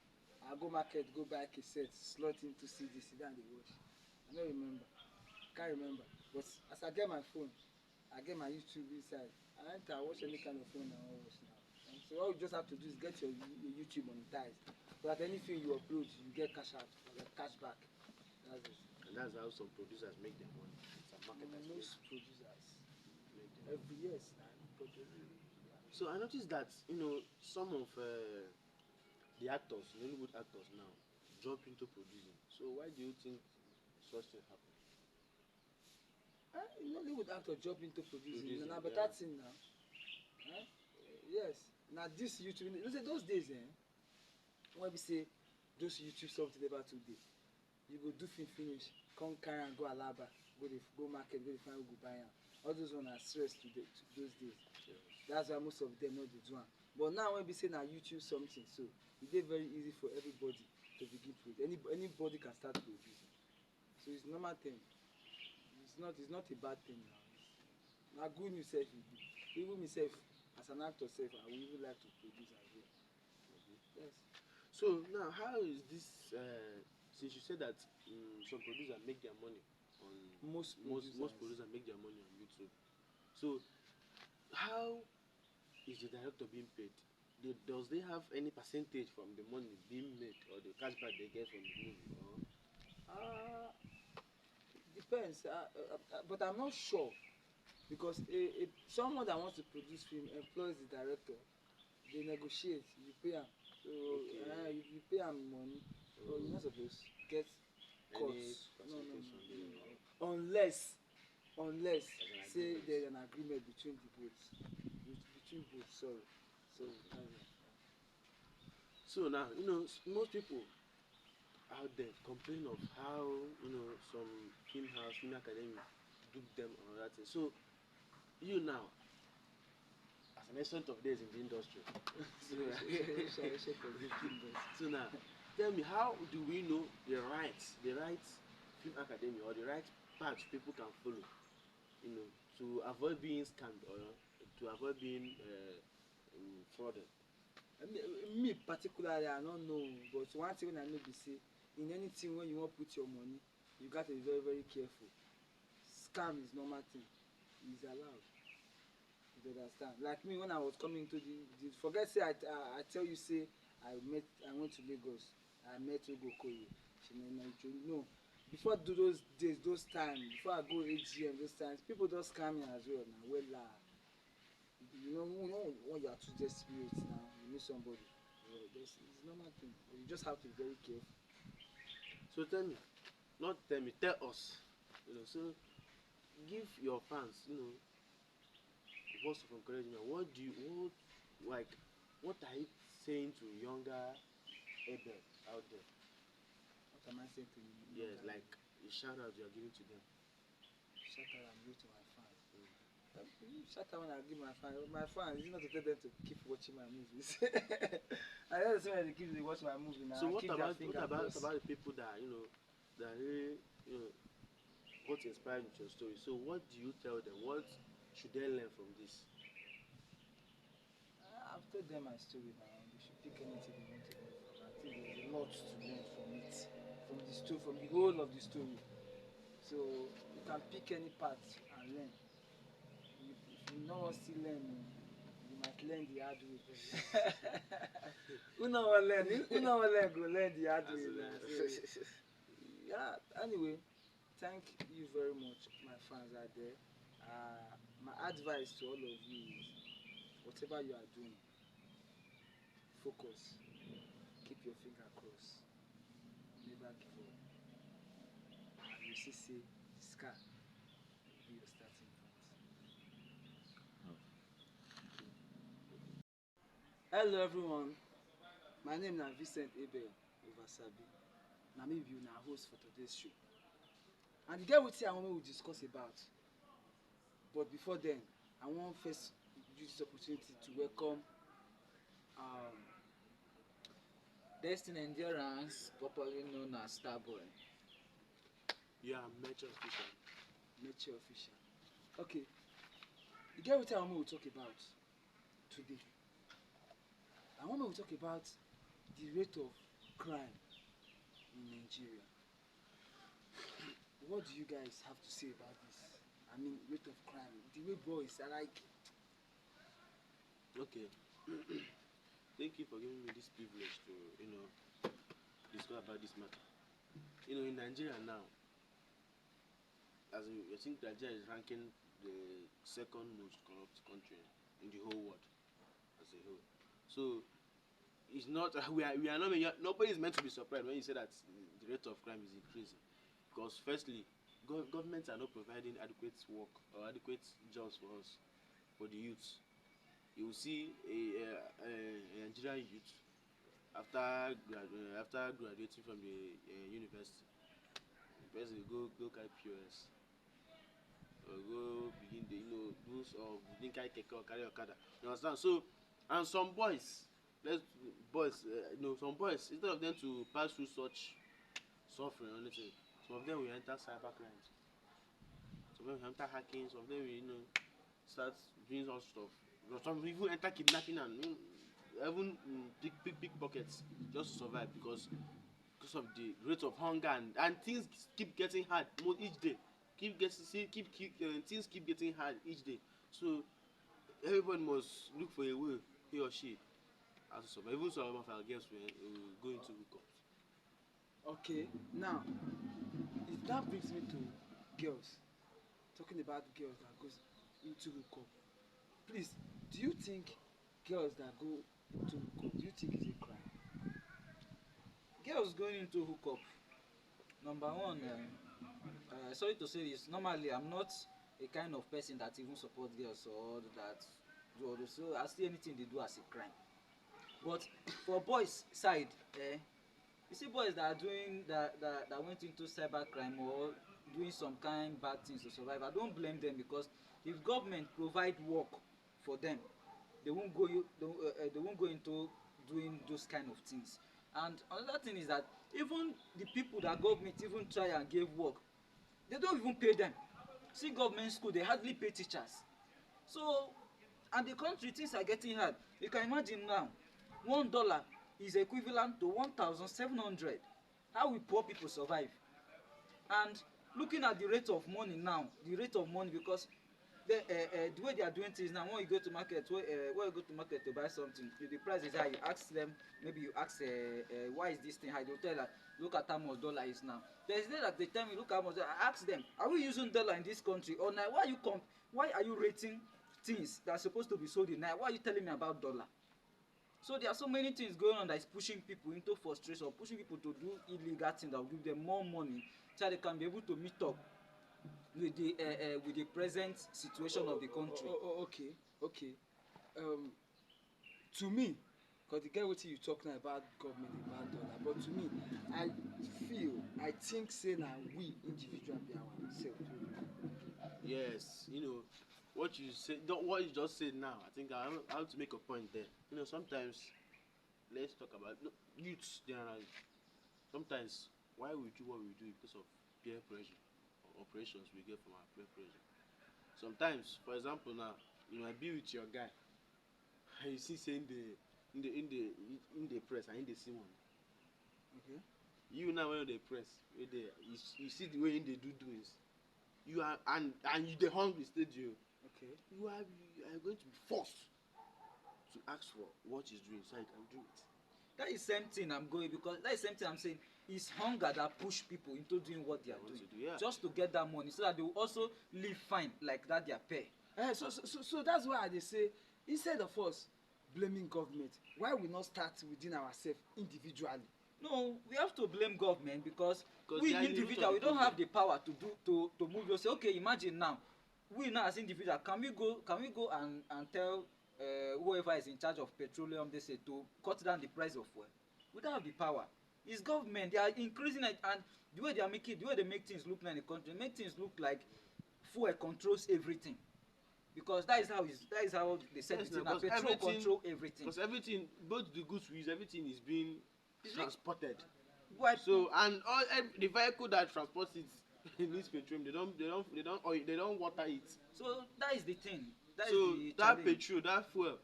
I go market go buy cassette, slot into CD, sit down dey watch. I don't remember. Can't remember. But as I get my phone, I get my YouTube inside. I enter, I watch any kind of phone I want watch now. And so all you just have to do is get your YouTube monetized. So that anything you upload, you get cash out, or cash back. That's it.
And that's how some producers make their money. Some marketers
Most producers
make their money.
every year,
So I noticed that some of the actors, Nollywood actors now, jump into producing. So why do you think such thing happen?
Nollywood actor jump into producing. Now, but
yeah.
that's thing now. Yes. Now this YouTube, you know, those days, when we say those YouTube something about today, you go do film finish, come carry and go Alaba, go market, go find who go buy am. All those ones are stress to those days.
Yeah.
That's why most of them not dey do am. But now when we say now YouTube something, so it dey very easy for everybody to begin produce. Anybody can start producing. So it's normal thing. It's not a bad thing now. Now good news self e be. Even myself as an actor self, I would even like to produce as well. Yes.
So now, how is this? Since you said that some producers make their money on
Most
producers make their money on YouTube. So how is the director being paid? Does they have any percentage from the money being made or the cashback they get from the movie? Or?
Depends. But I'm not sure because someone that wants to produce film employs the director. They negotiate. You pay am. So
Okay.
if you pay am money, so you're not supposed to get
Any
cuts.
percentage from the
Unless
There's an
say
agreement.
there's an agreement between the both. Between both, sorry. So
So now, most people out there complain of how, some film house, film academy dupe them and all that thing. So, you now, as an essence of days in the industry, so now, tell me, how do we know the right film academy or the right path people can follow, to avoid being scammed or to avoid being frauded?
Me particularly, I don't know, but one thing I know be say in anything when you want put your money, you got to be very very careful. Scam is normal thing. It's allowed. You understand? Like me when I was coming to the forget say I tell you say I went to Lagos. I met Ogo Koye. No. Before those days, those times, before I go AGM, those times, people just scam me as well now. Well, you know when you are too desperate now, you need somebody. It's normal thing. You just have to be very careful.
So tell me, not tell me, tell us. So give your fans, words of encouragement. What are you saying to younger Abel out there?
What am I saying to you?
Yes, like a shout out you are giving to them.
Shout out and you to my fans. Shut up when I give my fans. My fans, is not to tell them to keep watching my movies. I just say when they keep watching my movie now.
So what
keep
about
their finger crossed.
the people that that really got inspired with your story? So what do you tell them? What should they learn from this?
I've told them my story now. They should pick anything they want to learn from. I think there's a lot to learn from it, from the story, from the whole of the story. So you can pick any part and learn. If you don't still learn, you might learn the hard way. Who know what learn? Who know what learn? Go learn the hard way. Now. So, yeah. Anyway, thank you very much, my fans out there. My advice to all of you is, whatever you are doing, focus. Keep your finger crossed. Never give up. And you see, the sky will be your starting point. Hello everyone, my name is Vincent Abel Ovasabi. Na me be una host for today's show. And the get wetin I want to discuss about. But before then, I want first use this opportunity to welcome
Destiny Endurance, popularly known as Starboy.
Yeah, Metro official.
Nature Official. Okay, the get wetin I want to talk about today. I want to talk about the rate of crime in Nigeria. What do you guys have to say about this? I mean, rate of crime. The way boys are like.
Okay. Thank you for giving me this privilege to discuss about this matter. In Nigeria now, I think Nigeria is ranking the second most corrupt country in the whole world as a whole. So it's not we are not nobody is meant to be surprised when you say that the rate of crime is increasing, because firstly, governments are not providing adequate work or adequate jobs for us, for the youths. You will see a Nigerian youth after graduating from the university, the person will go carry POS or go begin the do some begin carry keke or carry okada. You understand? So, and some boys, some boys, instead of them to pass through such suffering or anything, some of them will enter cyber crimes, some of them will enter hacking, some of them will start doing some stuff. Some even enter kidnapping and even big pockets just to survive, because of the rate of hunger, and things keep getting hard each day. Things keep getting hard each day. So everyone must look for a way, he or she, as to survive. Even some of our girls will go into hookups.
Okay, now that brings me to girls. Talking about girls that goes into hookup. Please, do you think girls that go into hookup, do you think it's a crime?
Girls going into hookup. Number one, sorry to say this. Normally, I'm not a kind of person that even support girls or that do all this. So I see anything they do as a crime. But for boys' side, you see boys that are doing that went into cyber crime or doing some kind bad things to survive. I don't blame them, because if government provide work for them, they won't go into doing those kind of things. And another thing is that even the people that government even try and give work, they don't even pay them. See, government school, they hardly pay teachers. So, and the country, things are getting hard. You can imagine now, $1 is equivalent to 1,700. How will poor people survive? And looking at the rate of money now, because the way they are doing things now, when you go to market, when you go to market to buy something, if the price is high, you ask them, maybe you ask why is this thing high, they'll tell you, look at how much dollar is now. There's day that they tell me, look how much. I ask them, are we using dollar in this country, or now why are you rating things that are supposed to be sold in now? Why are you telling me about dollar? So there are so many things going on that is pushing people into frustration, pushing people to do illegal things that will give them more money, so they can be able to meet up with the present situation of the country.
Okay. To me, because the guy wetin you talk now about government about dollar, but to me, I think say na we individual be ourselves.
Yes, what you say, what you just said now, I think I have to make a point there. You know, sometimes let's talk about youths generally. Sometimes why we do what we do is because of peer pressure or operations we get from our peer pressure. Sometimes, for example, now you might be with your guy, and you see saying in the press and in the see one.
Okay.
You now when they press, you see the way in they do doings. You are and you the hungry stage you.
Okay.
You are going to be forced to ask for what he's doing so he can do it.
That is same thing I'm going because that is same thing I'm saying. It's hunger that push people into doing what they are doing,
Yeah.
just to get that money, so that they will also live fine like that their pay.
So that's why they say instead of us blaming government, why we not start within ourselves individually?
No, we have to blame government because
'Cause
we
they are the root of
individual
the
we don't
problem.
have the power to move. You say, okay, imagine now, we now as individual can we go and tell whoever is in charge of petroleum, they say, to cut down the price of fuel? We don't have the power. It's government. They are increasing it, and the way they make things look like in the country, make things look like fuel controls everything. Because that is how they said
Yes,
it.
now,
Now
'cause
petrol
everything-
control everything.
Because everything, both the goods we use, everything is being
It's
transported.
Why?
So and the vehicle that transports it needs petroleum. They don't water it.
So that is the thing. That is
So
the
that
challenge.
petrol, that fuel,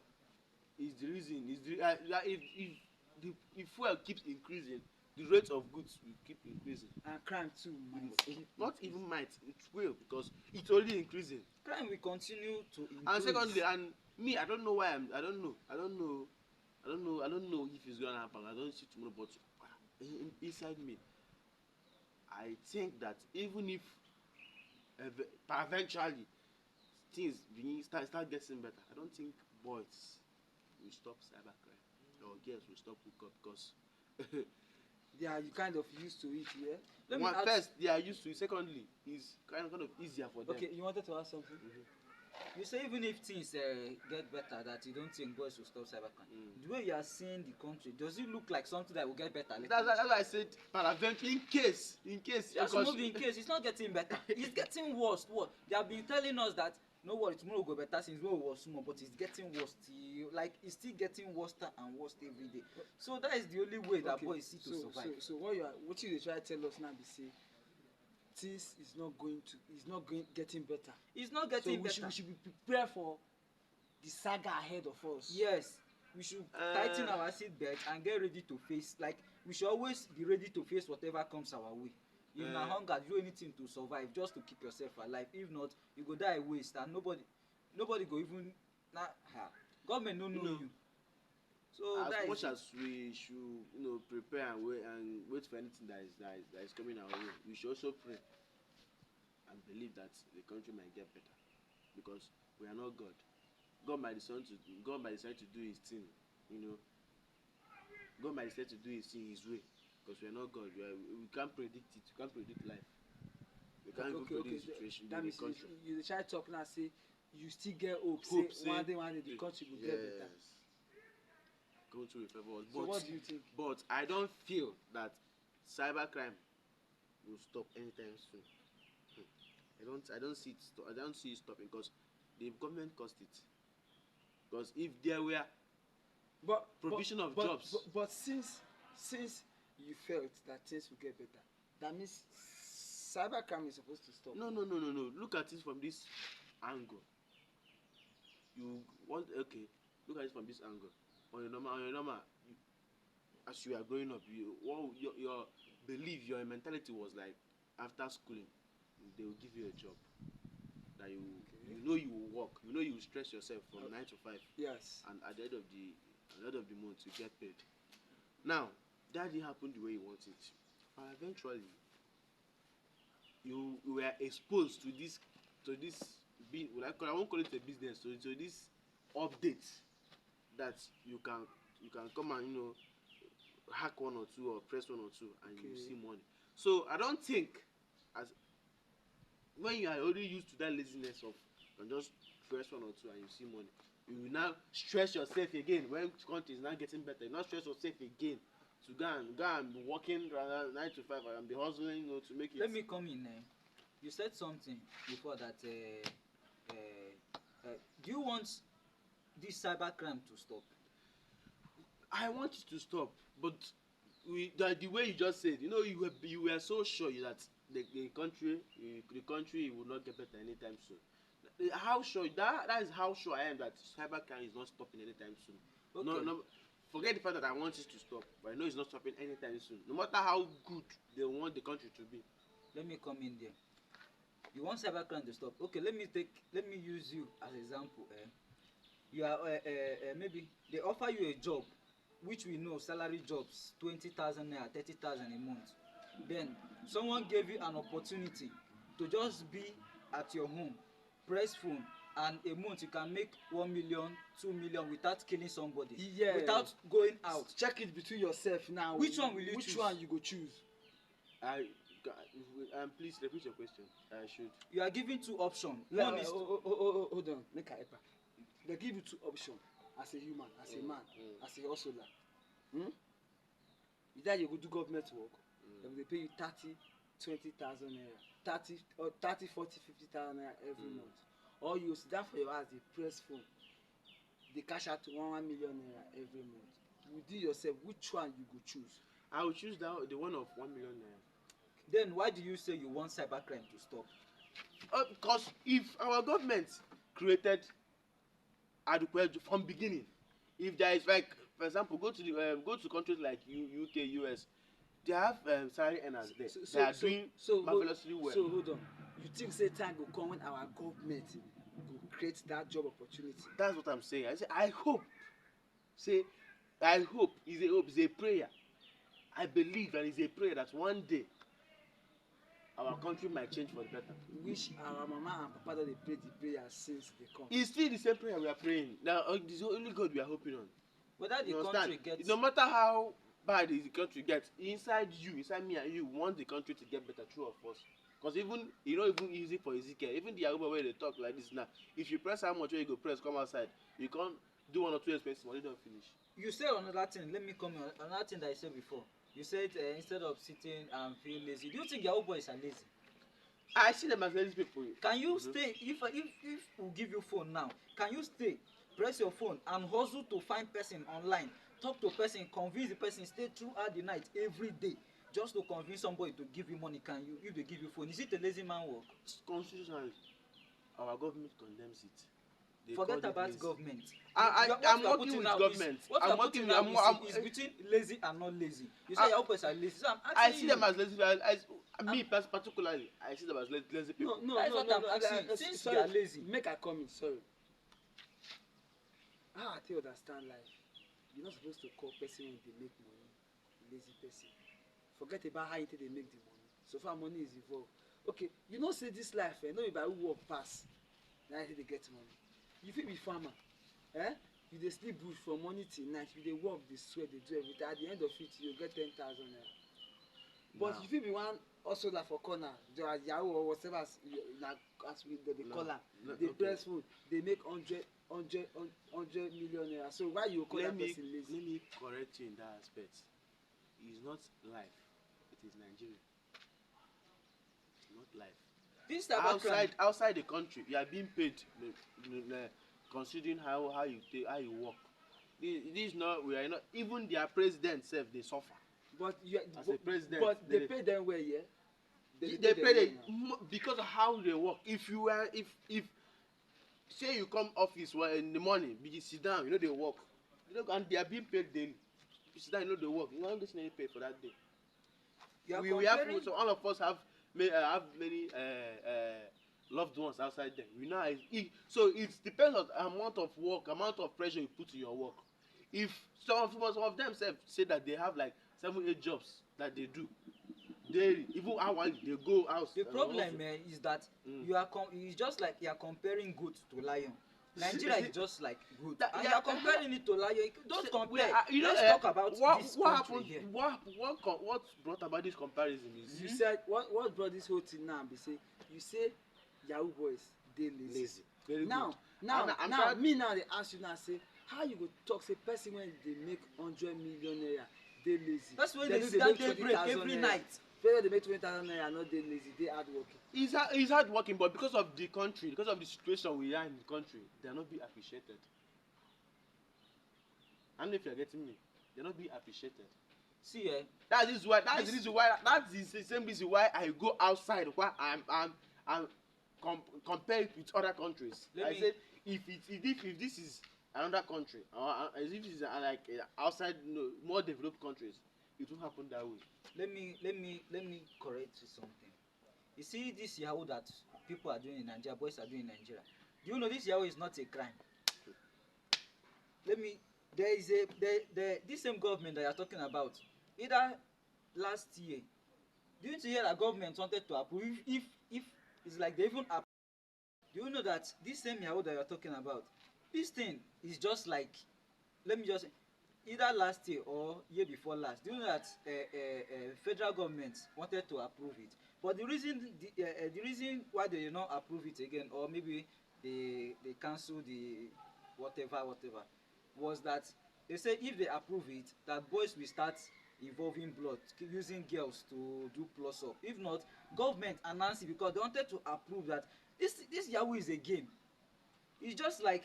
is the reason. Is the that if fuel keeps increasing, the rate of goods will keep increasing.
And crime too might keep
Not even might, it will, because it's only increasing.
Crime will continue to increase.
And secondly, and me, I don't know why I don't know if it's gonna happen. I don't see tomorrow, but inside me, I think that even if eventually things start getting better, I don't think boys will stop cybercrime or girls will stop hookup because
you kind of used to it, yeah.
Let me ask-
first they are used to it. Secondly, it's kind of easier for them.
Okay, you wanted to ask something?
You say even if things get better, that you don't think boys will stop cybercrime. The way you are seeing the country, does it look like something that will get better later?
That's why I said peradventure, in case.
Just
Because-
not in case, it's not getting better. It's getting worse. What? They have been telling us that no worry, tomorrow will go better since we was small, but it's getting worse. It's still getting worse and worse every day. So that is the only way that boys see to survive.
So what you dey try tell us now be say things is not getting better.
It's not
So
getting
we
better.
should be prepared for the saga ahead of us.
Yes, we should tighten our seat belt and get ready to face. Like we should always be ready to face whatever comes our way. If na hunger, do anything to survive, just to keep yourself alive. If not, you go die waste, and nobody go even government no know
No.
you. So
As
that is
much
it.
as we should, prepare and wait for anything that is coming our way, we should also pray and believe that the country might get better, because we are not God. God might decide to do His thing, God might decide to do His thing His way, because we are not God. We can't predict it. We can't predict life. We can't even predict the situation
That
in the
means
country.
you dey try talk now say you still get hope. Say one day the country will get better.
Go through a favor.
So what do you think?
But I don't feel that cybercrime will stop anytime soon. I don't see it stopping, because the government caused it. Because if there were provision of jobs,
but since you felt that things will get better, that means cybercrime is supposed to stop.
no. Look at it from this angle. Look at it from this angle. On your normal, as you are growing up, your belief, your mentality was like, after schooling, they will give you a job that you will work, you will stress yourself from 9 to 5.
Yes.
And at the end of the month you get paid. Now that didn't happen the way you want it, and eventually you were exposed to this I won't call it a business, so this update that you can come and hack one or two or press one or two and you see money. So I don't think, as when you are already used to that laziness of just press one or two and you see money, you will now stress yourself again when country is now getting better. You now stress yourself again to go and be working rather 9 to 5 and be hustling, to make it.
Let me come in. You said something before that Do you want this cybercrime to stop?
I want it to stop, but the way you just said, you were so sure that the country will not get better anytime soon. How sure that is how sure I am that cybercrime is not stopping anytime soon.
Okay.
No, forget the fact that I want it to stop, but I know it's not stopping anytime soon. No matter how good they want the country to be.
Let me come in there. You want cybercrime to stop? Okay, let me use you as an example. You are maybe they offer you a job, which we know salary jobs 20,000 naira, 30,000 a month. Then someone gave you an opportunity to just be at your home, press phone, and a month you can make 1 million, 2 million without killing somebody.
Yeah.
Without going out.
Check it between yourself now.
Which one will you choose?
Which one you go choose?
Please repeat your question. I should.
You are given two options.
One
One is
hold on. Make I help. They give you two options as a human, as a man, as a hustler. Either you go do government work, they pay you 30, 20,000 naira, 30, 40, 50,000 naira every month. Or you sit down for your house, they press phone, they cash out to 1 million naira every month. Within yourself, which one you go choose?
I will choose the one of 1 million naira.
Then why do you say you want cybercrime to stop?
Because if our government created adequate from beginning, if there is like, for example, go to countries like UK, US, they have salary earners there. They are doing marvelously well.
So hold on. You think say time will come when our government will create that job opportunity?
That's what I'm saying. I hope. I hope. It's a prayer. I believe and it's a prayer that one day our country might change for the better.
Wish our mama and papa that they pray the prayer since they come.
It's still the same prayer we are praying. Now, it's only God we are hoping on.
Whether the country gets...
No matter how bad the country gets, inside me and you, want the country to get better, true of us. Because even easy for Ezekiel. Even the Yoruba way they talk like this now. If you press how much you go press, come outside. You can't do 1 or 2 expenses, money don't finish.
You said another thing. Let me come on another thing that I said before. You said instead of sitting and feel lazy. Do you think Yahoo boys are lazy?
I see them as lazy people.
Can you stay if we give you phone now? Can you stay, press your phone and hustle to find person online, talk to person, convince the person, stay throughout the night every day just to convince somebody to give you money? Can you if they give you phone? Is it a lazy man work?
Constitutionally, our government condemns it.
Forget about government.
I'm working with government.
I'm working with is between lazy and not lazy. You say your opposite are lazy. So
I see them as lazy. Me particularly, I see them as lazy people.
No.
Since you are lazy,
make I come in. Sorry. How I tell understand life. You're not supposed to call person when they make money lazy person. Forget about how they make the money. So far money is involved. Okay, you know say this life, no be by who work pass. Now they get money. You fit be farmer, you dey sleep bush from morning till night, you dey work, dey sweat, dey do everything. At the end of it, you get 10,000 naira. But you fit be one hustler for corner, Yahoo or whatever as we dey call am. Dey press food, dey make 100 million naira. So why you call that person lazy?
Let me correct you in that aspect. It's not life. It is Nigeria. It's not life. Outside the country, you are being paid considering how you work. This not we are not even their president self they suffer.
But
as a president,
they pay them well, yeah.
They pay them because of how they work. If say you come office in the morning, you sit down, they work, and they are being paid daily. You sit down, they work. You don't get any pay for that day. We have so all of us have many loved ones outside there. We know so it depends on the amount of work, amount of pressure you put in your work. If some of them say that they have like 7-8 jobs that they do, they even hours they go out.
The problem is that it's just like you are comparing goat to lion. Nigeria is just like goat. And you are comparing it to lion. Don't compare. Let's talk about
what happened here. What brought about this comparison is
you said what brought this whole thing now. You say Yahoo boys they lazy. Now they ask you now say how you go talk say person when they make 100 million naira they lazy.
That's why they start day break every night.
Whether they make 20,000 naira, not they lazy, they hard working.
It's hard working, but because of the country, because of the situation we are in the country, they are not being appreciated. I don't know if you are getting me. They are not being appreciated.
See,
That is why. That's the reason why. That's the same reason why I go outside. Why I'm compare it with other countries. I say if this is another country, or as if it's like outside, more developed countries, it won't happen that way.
let me correct you something. You see this Yahoo that people are doing in Nigeria, boys are doing in Nigeria. Do you know this Yahoo is not a crime? There is this same government that you are talking about. Either last year, didn't you hear that government wanted to approve if it's like they even approve. Do you know that this same Yahoo that you are talking about, this thing is just like, let me just say, either last year or year before last. Do you know that federal government wanted to approve it, but the reason why they did not approve it again, or maybe they cancel the whatever was that they say if they approve it, that boys will start involving blood, using girls to do plus up. If not, government announced it because they wanted to approve that this Yahoo is a game. It's just like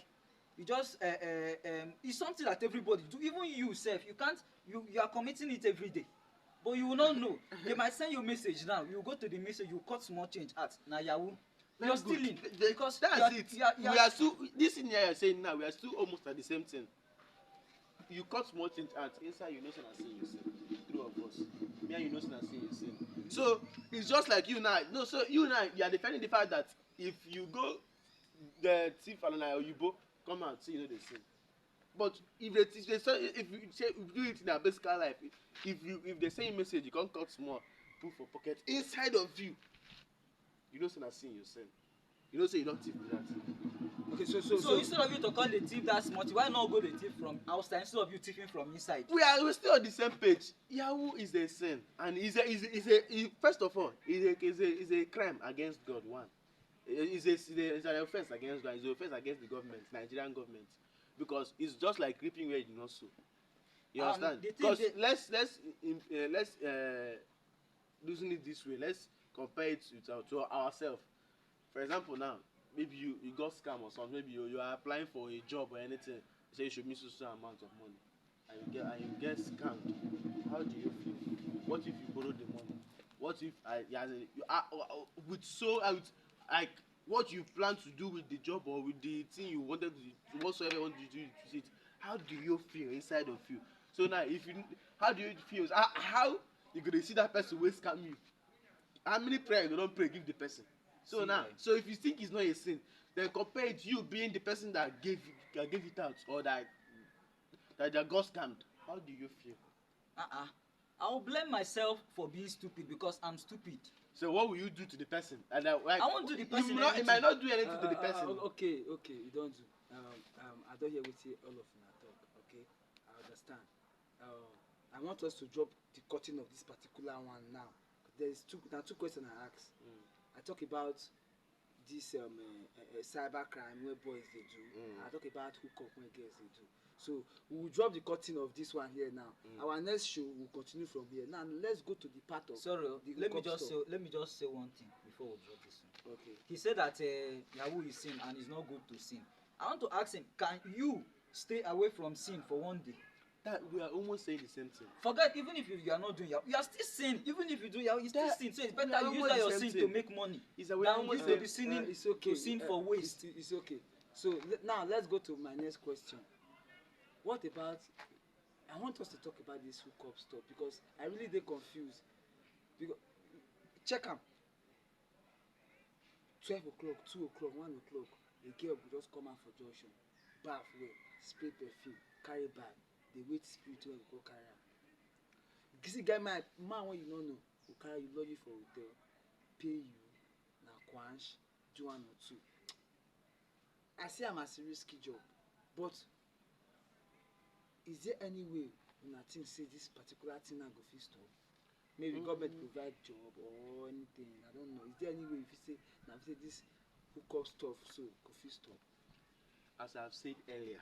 it's something that everybody do. Even you self, you are committing it every day, but you will not know. They might send you a message now, you go to the message, you cut small change at na Yahoo. You're stealing because
that's it. We are still, this thing here you're saying now, we are still almost at the same thing. You cut small change out inside, you know say na sin you sin. Three of us, me and you know say na sin you sin. So it's just like you now. No, so you now you are defending the fact that if you go the thief and Oyibo come out say you know the sin. But if you do it in a basic life, if they send you message, you can't cut small, put for pocket inside of you. You know say na sin you sin. You know say you don't thief with that.
Okay, so
instead of you to call the thief that smart, why not go the thief from outside instead of you thieving from inside?
We're still on the same page. Yahoo is a sin, and first of all, is a crime against God. One, it's an offense against God. It's an offense against the government, Nigerian government, because it's just like reaping where you did not sow. You understand? Because let's losing it this way. Let's compare it to ourselves. For example, now maybe you got scam or something. Maybe you are applying for a job or anything. You say you should miss a certain amount of money, and you get scammed. How do you feel? What if you borrow the money? What if you are like what you plan to do with the job or with the thing you wanted to whatsoever you want to do with it? How do you feel inside of you? So now, how do you feel? How you gonna see that person will scam you? How many prayers you don't pray give the person? So now, so if you think it's not a sin, then compare it to you being the person that gave it out, or that got scammed. How do you feel?
I'll blame myself for being stupid because I'm stupid.
So what will you do to the person? And I
won't do the person anything.
You might not do anything to the person.
Okay, you don't do. I don't hear what you all of you talk. Okay, I understand. I want us to drop the cutting of this particular one now. There's two questions I ask. I talk about this cyber crime where boys they do. I talk about hookup where girls they do. So we will drop the cutting of this one here now. Our next show will continue from here. Now let's go to the part of.
Sorry,
the
let me just say one thing before we drop this one.
Okay.
He said that Yahoo is sin and it's not good to sin. I want to ask him, can you stay away from sin for one day?
That we are almost saying the same thing.
Forget, even if you are not doing Yahoo, you are still sin. Even if you do Yahoo, you still sin. So it's better you use that your sin to make money. Than you to be sinning to sin for waste.
It's okay. So now let's go to my next question. What about? I want us to talk about this hookup stuff because I really dey confused. Because check am. 12 o'clock, 2 o'clock, 1 o'clock, a girl go just come out for junction, baff well, spray perfume, carry bag, dey wait spirit wey go carry am. You see guy man wey you no know go carry you, lodge you for hotel, pay you, na quench, do one or two. I see am as a risky job, but is there any way una think say this particular thing na go fit stop? Maybe government provide job or anything, I don't know. Is there any way if you say na say this hookup stuff so go fit stop?
As I have said earlier,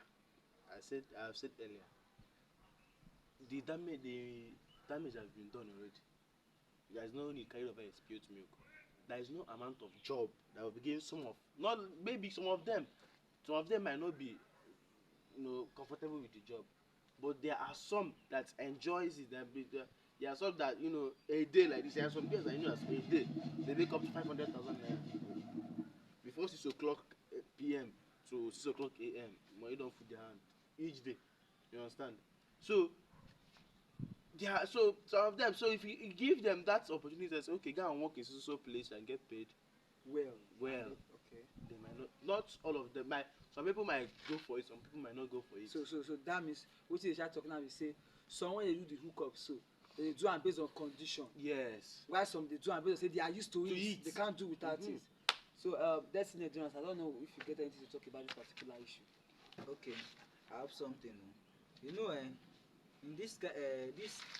the damage has been done already. there is no need carry over a spilled milk. There is no amount of job that will be given some of, not maybe some of them might not be, comfortable with the job, but there are some that enjoys it. There are some that, a day like this, there are some girls that, as a day they make up to 500,000 naira before 6 o'clock p.m. to 6 o'clock a.m. money don full their hand each day. You understand? So so some of them, so if you give them that opportunity and say, okay, go and work in so place and get paid
Well. Okay.
they might not all of them might, some people might go for it, some people might not go for it.
So that means wetin you start talking now be say some when they do the hookup, so they do am based on condition.
Yes.
While some they do am based on say they are used to it. They can't do without
Mhm.
it. So Destiny Endurance, I don't know if you get anything to talk about this particular issue.
Okay, I have something. You know, in this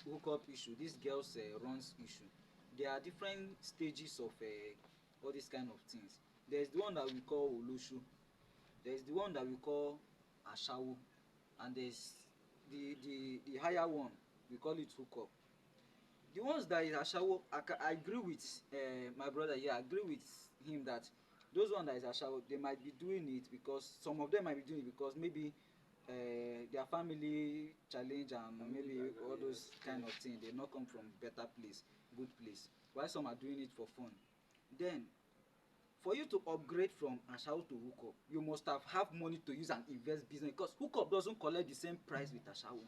hookup issue, this girls runs issue, there are different stages of all these kind of things. There's the one that we call Olushu, there's the one that we call Ashawo, and there's the higher one, we call it hookup. The ones that is Ashawo, I agree with my brother here. I agree with him that those one that is Ashawo, they might be doing it because some of them might be doing it because maybe their family challenge and maybe all those kind of things. They not come from better place, good place. While some are doing it for fun. Then, for you to upgrade from Ashawo to hookup, you must have money to use and invest business because hookup doesn't collect the same price with Ashawo.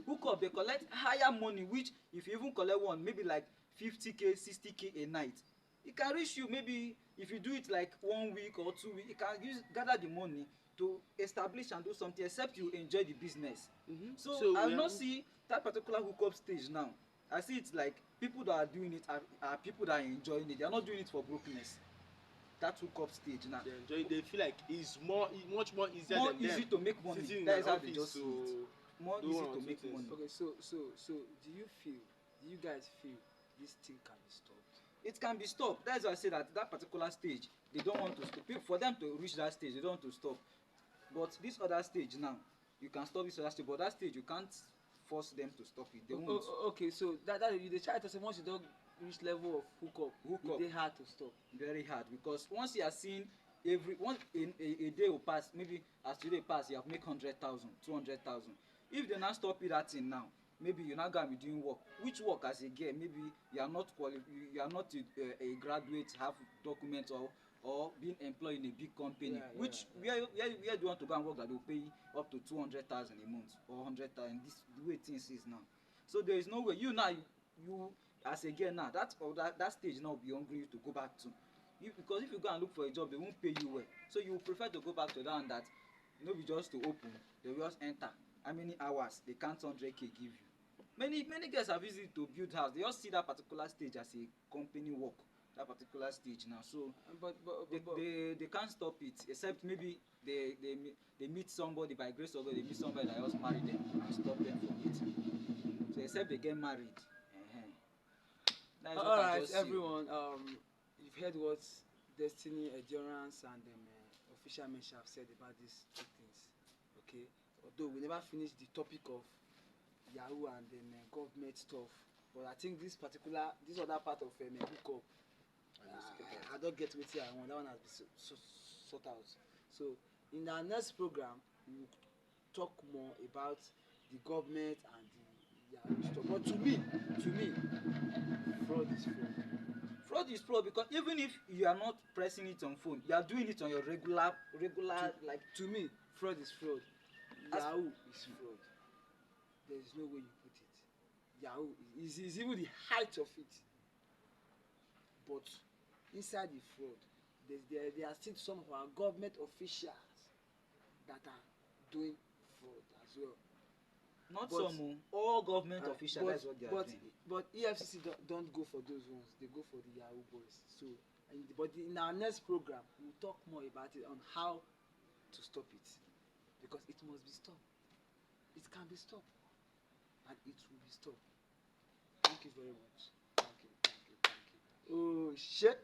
Hookup they collect higher money, which if you even collect one maybe like 50k 60k a night, it can reach you maybe if you do it like 1 week or 2 weeks, you can gather the money to establish and do something except you enjoy the business. So I will not see that particular hookup stage now. I see it like people that are doing it are people that are enjoying it. They are not doing it for brokenness. That hookup stage now.
They enjoy. They feel like it's much more easier
More
than
easy
them
to make money.
sitting in
That
an
is how they
office
just see it. More
do
easy
one or
to
two
make
things.
money.
Okay,
So do you guys feel this thing can be stopped?
It can be stopped. That's why I say that particular stage they don't want to stop. For them to reach that stage, they don't want to stop. But this other stage now, you can stop this other stage. But that stage, you can't force them to stop it. They won't.
Okay, so that you dey try to say once you don reach level of hookup,
Hookup.
e dey hard to stop.
Very hard because once you are seeing a day will pass, maybe as today pass, you have make 100,000, 200,000. If they now stop you that thing now, maybe you're not gonna be doing work. Which work as a girl? Maybe you are not you are not a graduate, have documents or being employed in a big company. Where do you want to go and work that will pay you up to 200,000 a month or 100,000? This the way things is now. So there is no way you now you as a girl now that stage now will be hungry you to go back to. Because if you go and look for a job, they won't pay you well. So you prefer to go back to that one that no be just to open, they will just enter. How many hours they can't 100k give you? Many girls have used it to build house. They just see that particular stage as a company work. That particular stage now. So they can't stop it except maybe they meet somebody by grace of God. They meet somebody that just marry them and stop them from it. So except they get married. That is what
All
I
right,
just see.
everyone. You've heard what Destiny, Endurance, and Official Mesh have said about these two things. Okay, although we never finished the topic of Yahoo and government stuff, but I think this other part of hookup, I don't get what I want. That one has been sort out. So in our next program, we will talk more about the government and the Yahoo stuff. But to me, fraud is fraud.
Fraud is fraud because even if you are not pressing it on phone, you are doing it on your regular like.
To me, fraud is fraud. Yahoo is fraud. There is no way you put it. Yahoo is even the height of it. But inside the fraud, there are still some of our government officials that are doing fraud as well.
Not
But-
some all government officials, that's what they are doing.
But EFCC don't go for those ones. They go for the Yahoo boys. So, but in our next program, we'll talk more about it on how to stop it, because it must be stopped. It can be stopped, and it will be stopped. Thank you very much. Thank you. Oh shit.